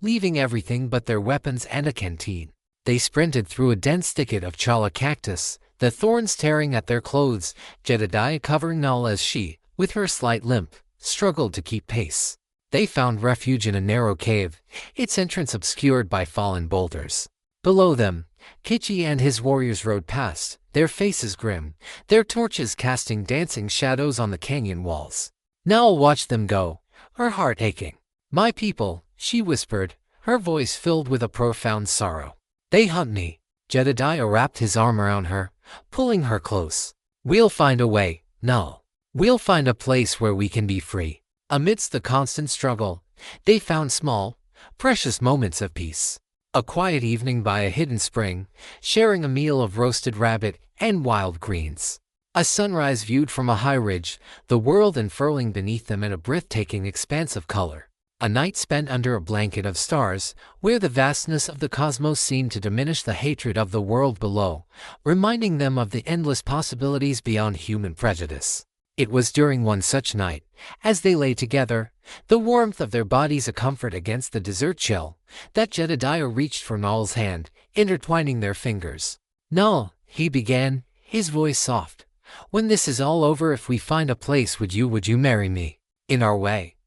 leaving everything but their weapons and a canteen. They sprinted through a dense thicket of chala cactus, the thorns tearing at their clothes, Jedediah covering Null as she, with her slight limp, struggled to keep pace. They found refuge in a narrow cave, its entrance obscured by fallen boulders. Below them, Kitchi and his warriors rode past, their faces grim, their torches casting dancing shadows on the canyon walls. Null watched them go, her heart aching. "My people," she whispered, her voice filled with a profound sorrow. "They hunt me." Jedediah wrapped his arm around her, pulling her close. "We'll find a way, Null. We'll find a place where we can be free." Amidst the constant struggle, they found small, precious moments of peace. A quiet evening by a hidden spring, sharing a meal of roasted rabbit and wild greens. A sunrise viewed from a high ridge, the world unfurling beneath them in a breathtaking expanse of color. A night spent under a blanket of stars, where the vastness of the cosmos seemed to diminish the hatred of the world below, reminding them of the endless possibilities beyond human prejudice. It was during one such night, as they lay together, the warmth of their bodies a comfort against the desert chill, that Jedediah reached for Null's hand, intertwining their fingers. "Null," he began, his voice soft, "when this is all over, if we find a place, would you marry me? In our way,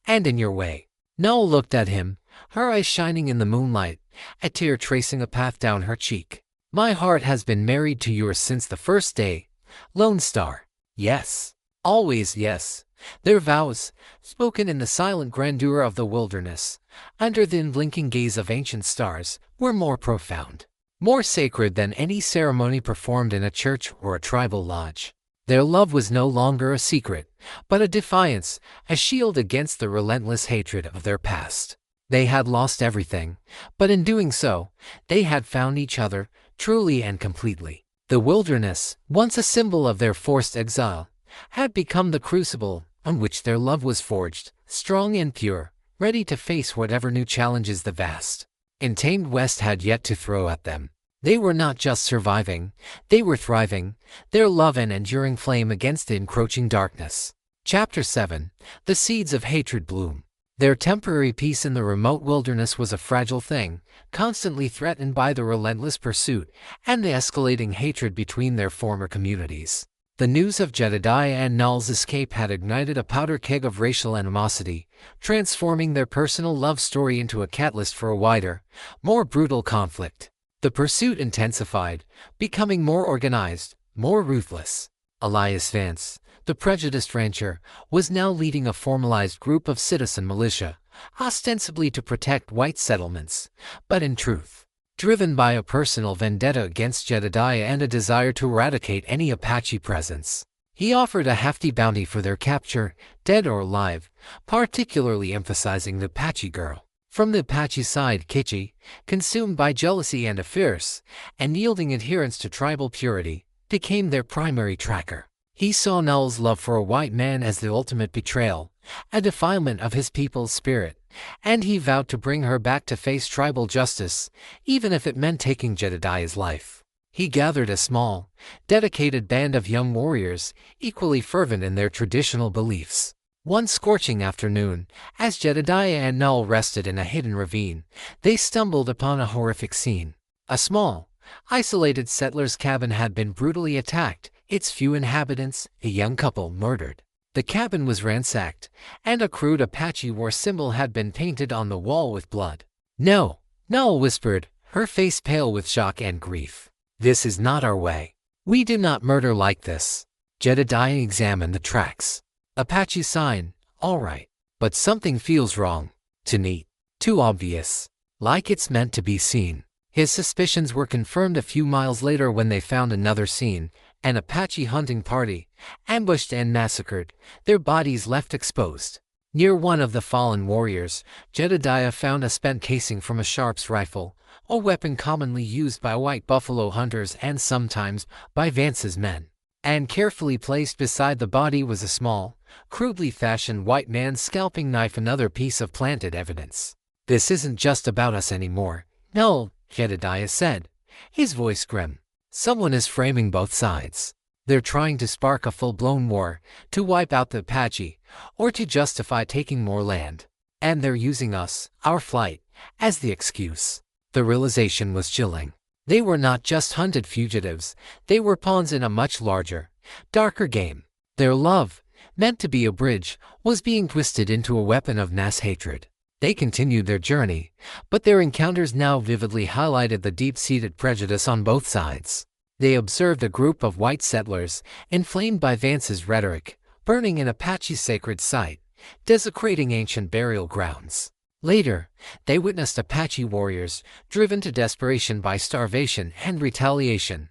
and in your way." Null looked at him, her eyes shining in the moonlight, a tear tracing a path down her cheek. "My heart has been married to yours since the first day, Lone Star. Yes. Always yes." Their vows, spoken in the silent grandeur of the wilderness, under the unblinking gaze of ancient stars, were more profound, more sacred than any ceremony performed in a church or a tribal lodge. Their love was no longer a secret, but a defiance, a shield against the relentless hatred of their past. They had lost everything, but in doing so, they had found each other, truly and completely. The wilderness, once a symbol of their forced exile, had become the crucible on which their love was forged, strong and pure, ready to face whatever new challenges the vast, untamed West had yet to throw at them. They were not just surviving, they were thriving, their love an enduring flame against the encroaching darkness. Chapter 7. The Seeds of Hatred Bloom. Their temporary peace in the remote wilderness was a fragile thing, constantly threatened by the relentless pursuit and the escalating hatred between their former communities. The news of Jedediah and Null's escape had ignited a powder keg of racial animosity, transforming their personal love story into a catalyst for a wider, more brutal conflict. The pursuit intensified, becoming more organized, more ruthless. Elias Vance, the prejudiced rancher, was now leading a formalized group of citizen militia, ostensibly to protect white settlements, but in truth, driven by a personal vendetta against Jedediah and a desire to eradicate any Apache presence. He offered a hefty bounty for their capture, dead or alive, particularly emphasizing the Apache girl. From the Apache side, Kitchi, consumed by jealousy and a fierce and yielding adherence to tribal purity, became their primary tracker. He saw Null's love for a white man as the ultimate betrayal, a defilement of his people's spirit, and he vowed to bring her back to face tribal justice, even if it meant taking Jedediah's life. He gathered a small, dedicated band of young warriors, equally fervent in their traditional beliefs. One scorching afternoon, as Jedediah and Null rested in a hidden ravine, they stumbled upon a horrific scene. A small, isolated settler's cabin had been brutally attacked, its few inhabitants, a young couple, murdered. The cabin was ransacked, and a crude Apache war symbol had been painted on the wall with blood. "No," Null whispered, her face pale with shock and grief. "This is not our way. We do not murder like this." Jedediah examined the tracks. "Apache sign, all right, but something feels wrong. Too neat, too obvious, like it's meant to be seen." His suspicions were confirmed a few miles later when they found another scene, an Apache hunting party, ambushed and massacred, their bodies left exposed. Near one of the fallen warriors, Jedediah found a spent casing from a Sharps rifle, a weapon commonly used by white buffalo hunters and sometimes by Vance's men. And carefully placed beside the body was a small, crudely fashioned white man's scalping knife, another piece of planted evidence. "This isn't just about us anymore, no," Jedediah said, his voice grim. "Someone is framing both sides. They're trying to spark a full-blown war, to wipe out the Apache, or to justify taking more land. And they're using us, our flight, as the excuse." The realization was chilling. They were not just hunted fugitives, they were pawns in a much larger, darker game. Their love, meant to be a bridge, was being twisted into a weapon of mass hatred. They continued their journey, but their encounters now vividly highlighted the deep-seated prejudice on both sides. They observed a group of white settlers, inflamed by Vance's rhetoric, burning an Apache sacred site, desecrating ancient burial grounds. Later, they witnessed Apache warriors, driven to desperation by starvation and retaliation,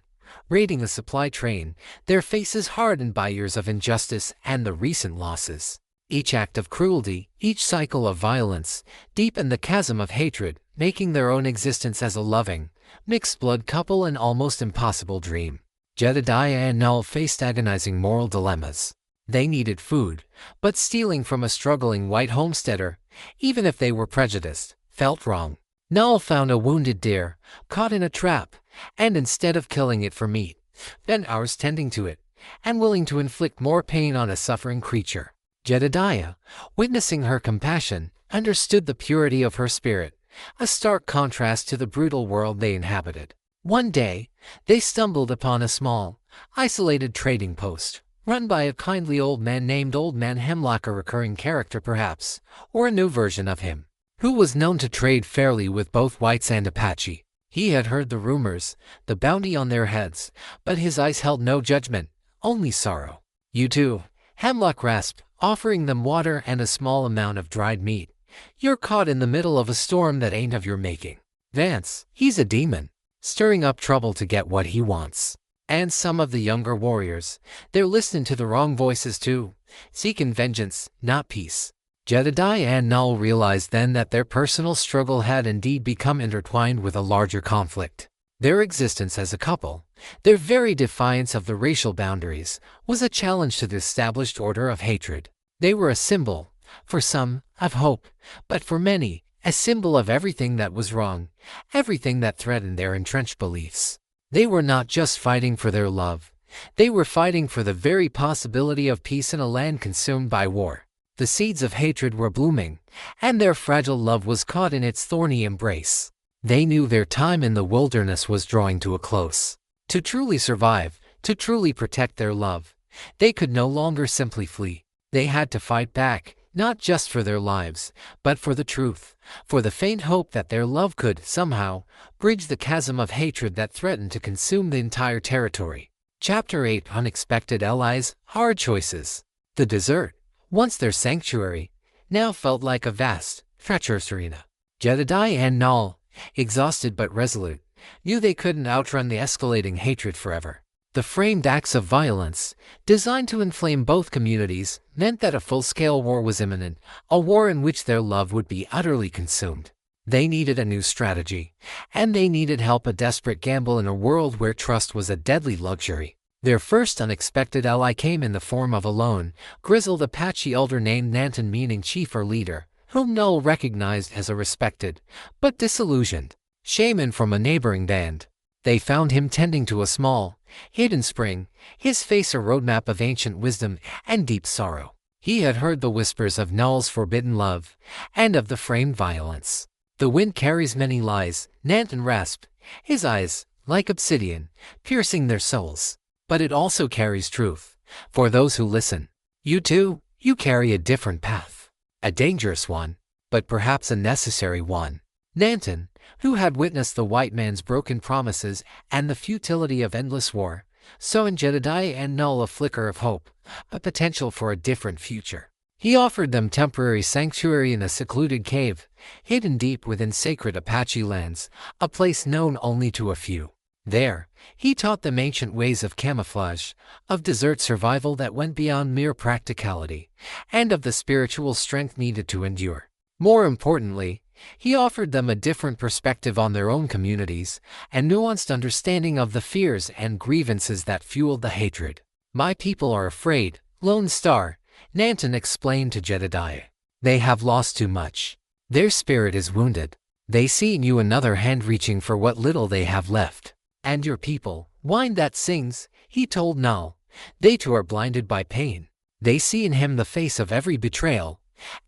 raiding a supply train, their faces hardened by years of injustice and the recent losses. Each act of cruelty, each cycle of violence, deepened the chasm of hatred, making their own existence as a loving, mixed-blood couple an almost impossible dream. Jedediah and Null faced agonizing moral dilemmas. They needed food, but stealing from a struggling white homesteader, even if they were prejudiced, felt wrong. Null found a wounded deer, caught in a trap, and instead of killing it for meat, spent hours tending to it, and willing to inflict more pain on a suffering creature. Jedediah, witnessing her compassion, understood the purity of her spirit, a stark contrast to the brutal world they inhabited. One day, they stumbled upon a small, isolated trading post, run by a kindly old man named Old Man Hemlock, a recurring character perhaps, or a new version of him, who was known to trade fairly with both whites and Apache. He had heard the rumors, the bounty on their heads, but his eyes held no judgment, only sorrow. "You too," Hemlock rasped, offering them water and a small amount of dried meat. "You're caught in the middle of a storm that ain't of your making. Vance, he's a demon, stirring up trouble to get what he wants." And some of the younger warriors, they're listening to the wrong voices too, seeking vengeance, not peace. Jedediah and Null realized then that their personal struggle had indeed become intertwined with a larger conflict. Their existence as a couple, their very defiance of the racial boundaries, was a challenge to the established order of hatred. They were a symbol, for some, of hope, but for many, a symbol of everything that was wrong, everything that threatened their entrenched beliefs. They were not just fighting for their love, they were fighting for the very possibility of peace in a land consumed by war. The seeds of hatred were blooming, and their fragile love was caught in its thorny embrace. They knew their time in the wilderness was drawing to a close. To truly survive, to truly protect their love, they could no longer simply flee. They had to fight back, not just for their lives, but for the truth, for the faint hope that their love could, somehow, bridge the chasm of hatred that threatened to consume the entire territory. Chapter 8: Unexpected Allies, Hard Choices. The desert, once their sanctuary, now felt like a vast, treacherous arena. Jedediah and Null, exhausted but resolute, knew they couldn't outrun the escalating hatred forever. The framed acts of violence, designed to inflame both communities, meant that a full-scale war was imminent, a war in which their love would be utterly consumed. They needed a new strategy, and they needed help, a desperate gamble in a world where trust was a deadly luxury. Their first unexpected ally came in the form of a lone, grizzled Apache elder named Nanton, meaning chief or leader, whom Null recognized as a respected, but disillusioned, shaman from a neighboring band. They found him tending to a small, hidden spring, his face a roadmap of ancient wisdom and deep sorrow. He had heard the whispers of Null's forbidden love, and of the framed violence. "The wind carries many lies," Nanton rasped, his eyes, like obsidian, piercing their souls. "But it also carries truth, for those who listen. You too, you carry a different path. A dangerous one, but perhaps a necessary one." Nanton, who had witnessed the white man's broken promises and the futility of endless war, saw in Jedediah and Null a flicker of hope, a potential for a different future. He offered them temporary sanctuary in a secluded cave, hidden deep within sacred Apache lands, a place known only to a few. There, he taught them ancient ways of camouflage, of desert survival that went beyond mere practicality, and of the spiritual strength needed to endure. More importantly, he offered them a different perspective on their own communities, a nuanced understanding of the fears and grievances that fueled the hatred. "My people are afraid, Lone Star," Nanton explained to Jedediah. "They have lost too much. Their spirit is wounded. They see in you another hand reaching for what little they have left. And your people, wine that sings," he told Null. "They too are blinded by pain. They see in him the face of every betrayal,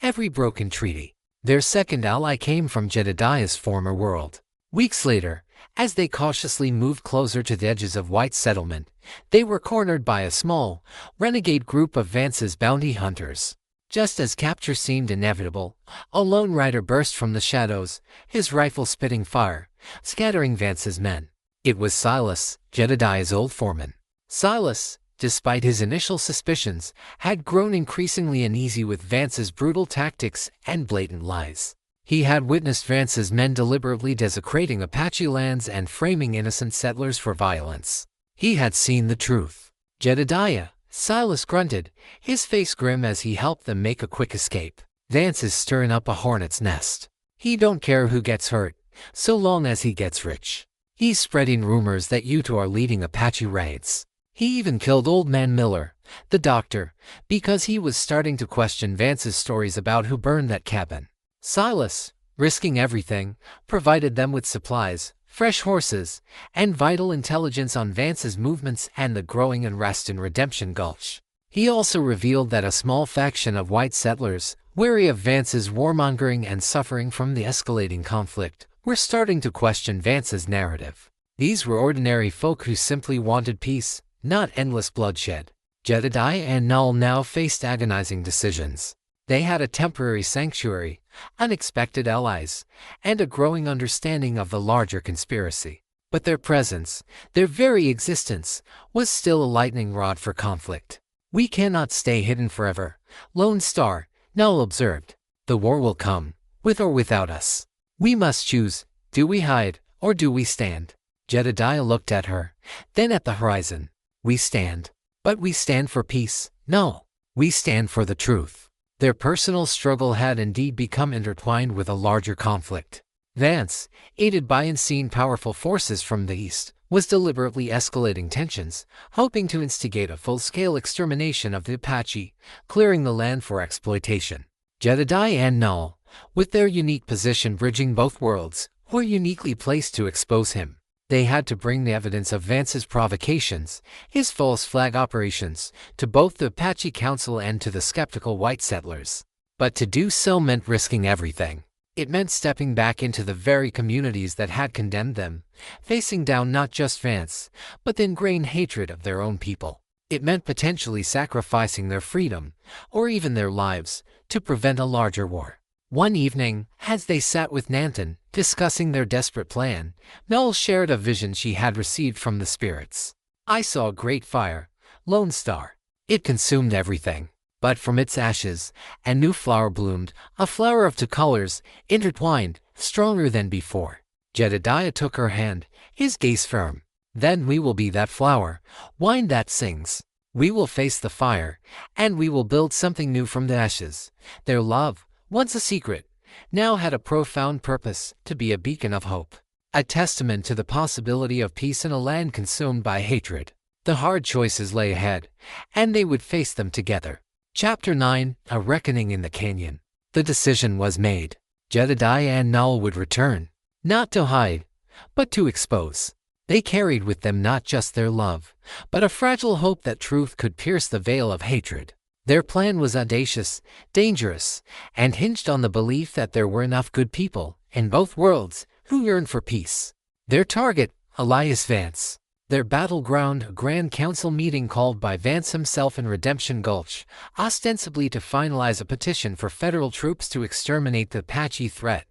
every broken treaty." Their second ally came from Jedediah's former world. Weeks later, as they cautiously moved closer to the edges of white settlement, they were cornered by a small, renegade group of Vance's bounty hunters. Just as capture seemed inevitable, a lone rider burst from the shadows, his rifle spitting fire, scattering Vance's men. It was Silas, Jedediah's old foreman. Silas, despite his initial suspicions, had grown increasingly uneasy with Vance's brutal tactics and blatant lies. He had witnessed Vance's men deliberately desecrating Apache lands and framing innocent settlers for violence. He had seen the truth. "Jedediah," Silas grunted, his face grim as he helped them make a quick escape. "Vance is stirring up a hornet's nest. He don't care who gets hurt, so long as he gets rich. He's spreading rumors that you two are leading Apache raids. He even killed Old Man Miller, the doctor, because he was starting to question Vance's stories about who burned that cabin." Silas, risking everything, provided them with supplies, fresh horses, and vital intelligence on Vance's movements and the growing unrest in Redemption Gulch. He also revealed that a small faction of white settlers, wary of Vance's warmongering and suffering from the escalating conflict, were starting to question Vance's narrative. These were ordinary folk who simply wanted peace, not endless bloodshed. Jedediah and Null now faced agonizing decisions. They had a temporary sanctuary, unexpected allies, and a growing understanding of the larger conspiracy. But their presence, their very existence, was still a lightning rod for conflict. "We cannot stay hidden forever," Lone Star, Null observed. "The war will come, with or without us. We must choose, do we hide, or do we stand?" Jedediah looked at her, then at the horizon. "We stand. But we stand for peace, Null. We stand for the truth." Their personal struggle had indeed become intertwined with a larger conflict. Vance, aided by unseen powerful forces from the east, was deliberately escalating tensions, hoping to instigate a full-scale extermination of the Apache, clearing the land for exploitation. Jedediah and Null, with their unique position bridging both worlds, were uniquely placed to expose him. They had to bring the evidence of Vance's provocations, his false flag operations, to both the Apache Council and to the skeptical white settlers. But to do so meant risking everything. It meant stepping back into the very communities that had condemned them, facing down not just Vance, but the ingrained hatred of their own people. It meant potentially sacrificing their freedom, or even their lives, to prevent a larger war. One evening, as they sat with Nanton, discussing their desperate plan, Null shared a vision she had received from the spirits. "I saw a great fire, Lone Star. It consumed everything. But from its ashes, a new flower bloomed, a flower of two colors, intertwined, stronger than before." Jedediah took her hand, his gaze firm. "Then we will be that flower, wine that sings. We will face the fire, and we will build something new from the ashes." Their love, once a secret, now had a profound purpose, to be a beacon of hope, a testament to the possibility of peace in a land consumed by hatred. The hard choices lay ahead, and they would face them together. Chapter 9, A Reckoning in the Canyon. The decision was made. Jedediah and Null would return, not to hide, but to expose. They carried with them not just their love, but a fragile hope that truth could pierce the veil of hatred. Their plan was audacious, dangerous, and hinged on the belief that there were enough good people, in both worlds, who yearned for peace. Their target, Elias Vance. Their battleground, a Grand Council meeting called by Vance himself in Redemption Gulch, ostensibly to finalize a petition for federal troops to exterminate the Apache threat,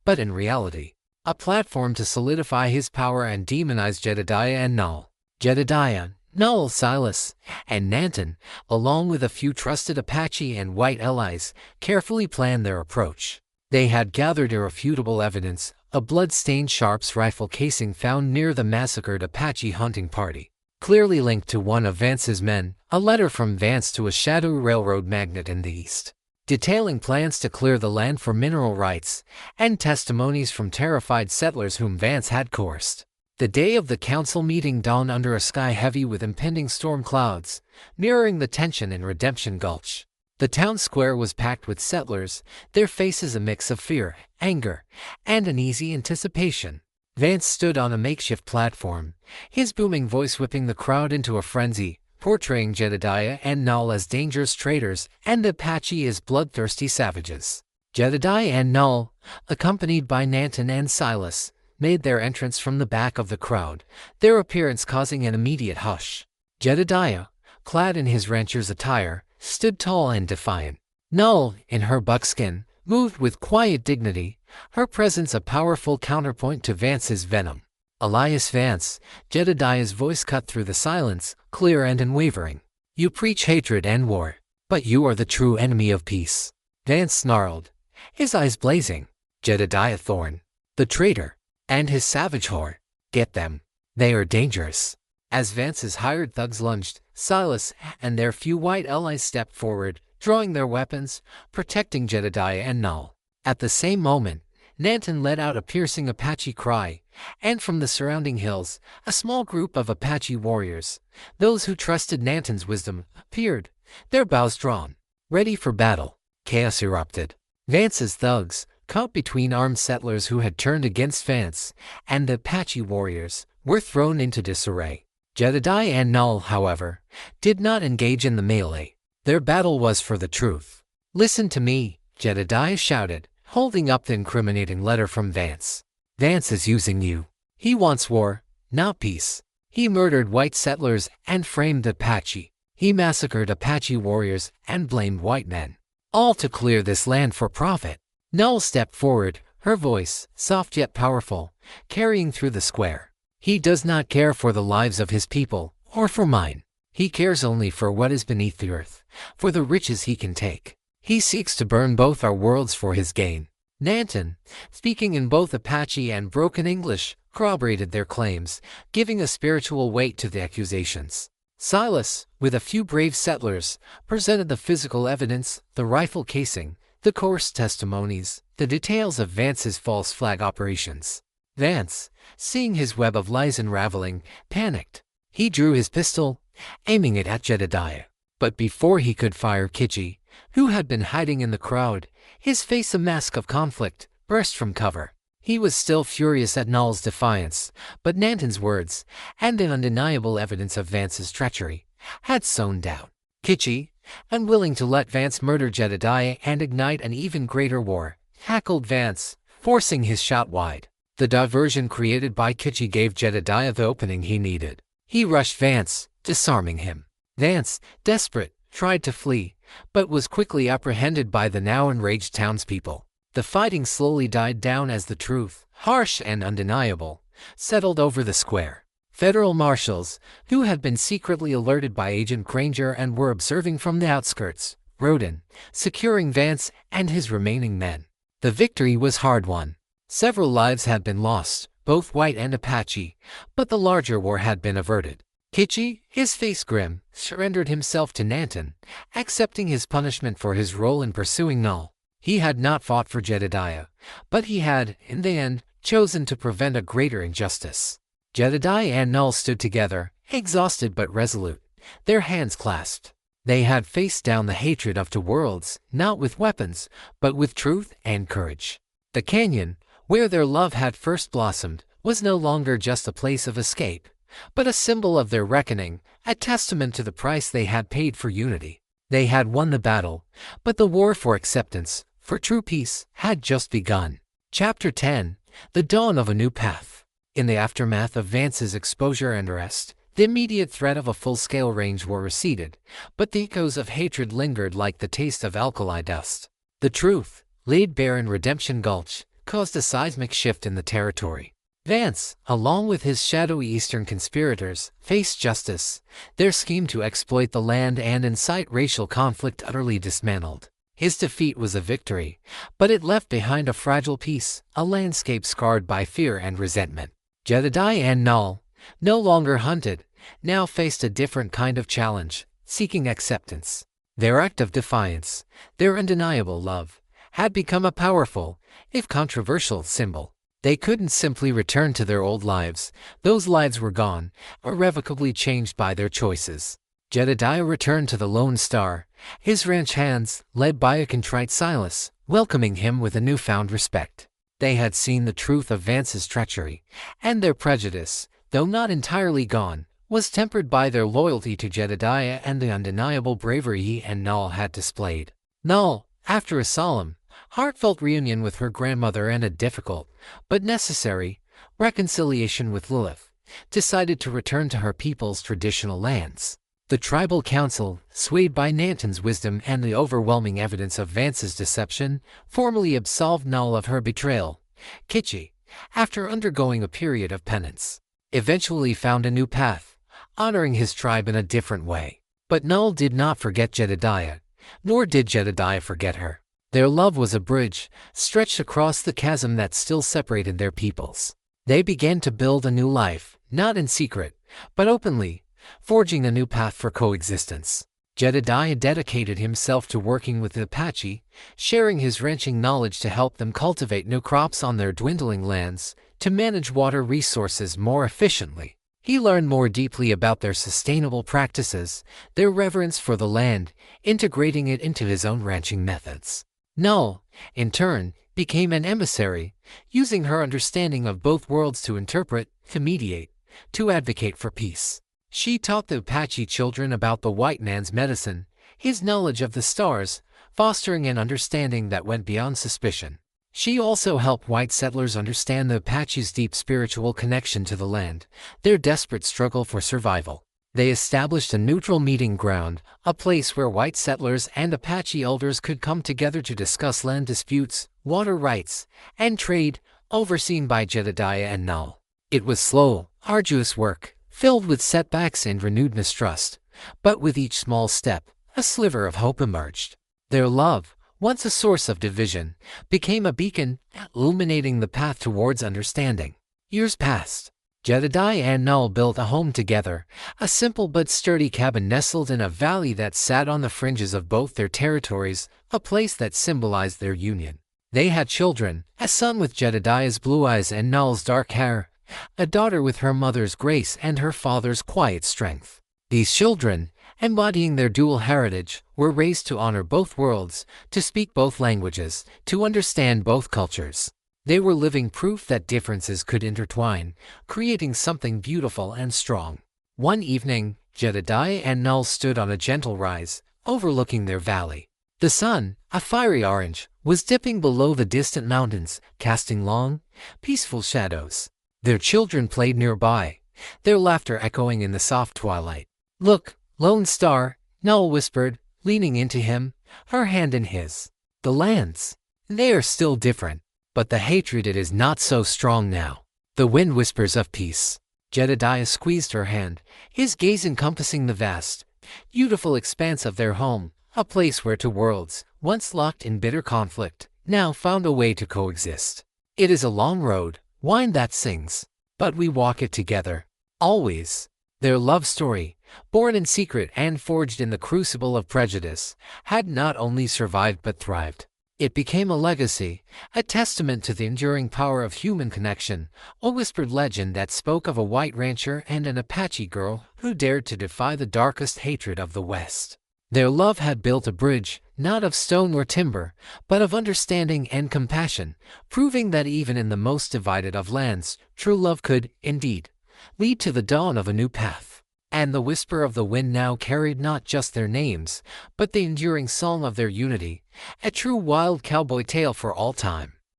but in reality, a platform to solidify his power and demonize Jedediah and Null. Jedediah, Null, Silas, and Nanton, along with a few trusted Apache and white allies, carefully planned their approach. They had gathered irrefutable evidence, a blood-stained Sharps rifle casing found near the massacred Apache hunting party, clearly linked to one of Vance's men, a letter from Vance to a shadow railroad magnate in the east, detailing plans to clear the land for mineral rights, and testimonies from terrified settlers whom Vance had coerced. The day of the council meeting dawned under a sky heavy with impending storm clouds, mirroring the tension in Redemption Gulch. The town square was packed with settlers, their faces a mix of fear, anger, and uneasy anticipation. Vance stood on a makeshift platform, his booming voice whipping the crowd into a frenzy, portraying Jedediah and Null as dangerous traitors and the Apache as bloodthirsty savages. Jedediah and Null, accompanied by Nanton and Silas, made their entrance from the back of the crowd, their appearance causing an immediate hush. Jedediah, clad in his rancher's attire, stood tall and defiant. Null, in her buckskin, moved with quiet dignity, her presence a powerful counterpoint to Vance's venom. Elias Vance, Jedediah's voice cut through the silence, clear and unwavering. "You preach hatred and war, but you are the true enemy of peace." Vance snarled, his eyes blazing. "Jedediah Thorne, the traitor, and his savage whore. Get them. They are dangerous." As Vance's hired thugs lunged, Silas and their few white allies stepped forward, drawing their weapons, protecting Jedediah and Null. At the same moment, Nanton let out a piercing Apache cry, and from the surrounding hills, a small group of Apache warriors, those who trusted Nanton's wisdom, appeared, their bows drawn, ready for battle. Chaos erupted. Vance's thugs, caught between armed settlers who had turned against Vance, and the Apache warriors, were thrown into disarray. Jedediah and Null, however, did not engage in the melee. Their battle was for the truth. "Listen to me," Jedediah shouted, holding up the incriminating letter from Vance. "Vance is using you. He wants war, not peace. He murdered white settlers and framed the Apache. He massacred Apache warriors and blamed white men, all to clear this land for profit." Null stepped forward, her voice, soft yet powerful, carrying through the square. "He does not care for the lives of his people, or for mine. He cares only for what is beneath the earth, for the riches he can take. He seeks to burn both our worlds for his gain." Nanton, speaking in both Apache and broken English, corroborated their claims, giving a spiritual weight to the accusations. Silas, with a few brave settlers, presented the physical evidence, the rifle casing, the coarse testimonies, the details of Vance's false flag operations. Vance, seeing his web of lies unraveling, panicked. He drew his pistol, aiming it at Jedediah. But before he could fire, Kitchi, who had been hiding in the crowd, his face a mask of conflict, burst from cover. He was still furious at Null's defiance, but Nanton's words, and the undeniable evidence of Vance's treachery, had sown doubt. Kitchi, unwilling to let Vance murder Jedediah and ignite an even greater war, tackled Vance, forcing his shot wide. The diversion created by Kitchi gave Jedediah the opening he needed. He rushed Vance, disarming him. Vance, desperate, tried to flee, but was quickly apprehended by the now enraged townspeople. The fighting slowly died down as the truth, harsh and undeniable, settled over the square. Federal marshals, who had been secretly alerted by Agent Granger and were observing from the outskirts, rode in, securing Vance and his remaining men. The victory was hard-won. Several lives had been lost, both white and Apache, but the larger war had been averted. Kitchi, his face grim, surrendered himself to Nanton, accepting his punishment for his role in pursuing Null. He had not fought for Jedediah, but he had, in the end, chosen to prevent a greater injustice. Jedediah and Null stood together, exhausted but resolute, their hands clasped. They had faced down the hatred of two worlds, not with weapons, but with truth and courage. The canyon, where their love had first blossomed, was no longer just a place of escape, but a symbol of their reckoning, a testament to the price they had paid for unity. They had won the battle, but the war for acceptance, for true peace, had just begun. Chapter 10: The Dawn of a New Path. In the aftermath of Vance's exposure and arrest, the immediate threat of a full-scale range war receded, but the echoes of hatred lingered like the taste of alkali dust. The truth, laid bare in Redemption Gulch, caused a seismic shift in the territory. Vance, along with his shadowy eastern conspirators, faced justice, their scheme to exploit the land and incite racial conflict utterly dismantled. His defeat was a victory, but it left behind a fragile peace, a landscape scarred by fear and resentment. Jedediah and Null, no longer hunted, now faced a different kind of challenge, seeking acceptance. Their act of defiance, their undeniable love, had become a powerful, if controversial, symbol. They couldn't simply return to their old lives. Those lives were gone, irrevocably changed by their choices. Jedediah returned to the Lone Star, his ranch hands, led by a contrite Silas, welcoming him with a newfound respect. They had seen the truth of Vance's treachery, and their prejudice, though not entirely gone, was tempered by their loyalty to Jedediah and the undeniable bravery he and Null had displayed. Null, after a solemn, heartfelt reunion with her grandmother and a difficult, but necessary, reconciliation with Lilith, decided to return to her people's traditional lands. The tribal council, swayed by Nanton's wisdom and the overwhelming evidence of Vance's deception, formally absolved Null of her betrayal. Kitchi, after undergoing a period of penance, eventually found a new path, honoring his tribe in a different way. But Null did not forget Jedediah, nor did Jedediah forget her. Their love was a bridge, stretched across the chasm that still separated their peoples. They began to build a new life, not in secret, but openly, forging a new path for coexistence. Jedediah dedicated himself to working with the Apache, sharing his ranching knowledge to help them cultivate new crops on their dwindling lands, to manage water resources more efficiently. He learned more deeply about their sustainable practices, their reverence for the land, integrating it into his own ranching methods. Null, in turn, became an emissary, using her understanding of both worlds to interpret, to mediate, to advocate for peace. She taught the Apache children about the white man's medicine, his knowledge of the stars, fostering an understanding that went beyond suspicion. She also helped white settlers understand the Apache's deep spiritual connection to the land, their desperate struggle for survival. They established a neutral meeting ground, a place where white settlers and Apache elders could come together to discuss land disputes, water rights, and trade, overseen by Jedediah and Null. It was slow, arduous work, filled with setbacks and renewed mistrust, but with each small step, a sliver of hope emerged. Their love, once a source of division, became a beacon, illuminating the path towards understanding. Years passed. Jedediah and Null built a home together, a simple but sturdy cabin nestled in a valley that sat on the fringes of both their territories, a place that symbolized their union. They had children, a son with Jedediah's blue eyes and Null's dark hair, a daughter with her mother's grace and her father's quiet strength. These children, embodying their dual heritage, were raised to honor both worlds, to speak both languages, to understand both cultures. They were living proof that differences could intertwine, creating something beautiful and strong. One evening, Jedediah and Null stood on a gentle rise, overlooking their valley. The sun, a fiery orange, was dipping below the distant mountains, casting long, peaceful shadows. Their children played nearby, their laughter echoing in the soft twilight. "Look, Lone Star," Null whispered, leaning into him, her hand in his. "The lands, they are still different, but the hatred it is not so strong now. The wind whispers of peace." Jedediah squeezed her hand, his gaze encompassing the vast, beautiful expanse of their home, a place where two worlds, once locked in bitter conflict, now found a way to coexist. "It is a long road, wine that sings, but we walk it together, always." Their love story, born in secret and forged in the crucible of prejudice, had not only survived but thrived. It became a legacy, a testament to the enduring power of human connection, a whispered legend that spoke of a white rancher and an Apache girl who dared to defy the darkest hatred of the West. Their love had built a bridge, not of stone or timber, but of understanding and compassion, proving that even in the most divided of lands, true love could, indeed, lead to the dawn of a new path. And the whisper of the wind now carried not just their names, but the enduring song of their unity, a true wild cowboy tale for all time.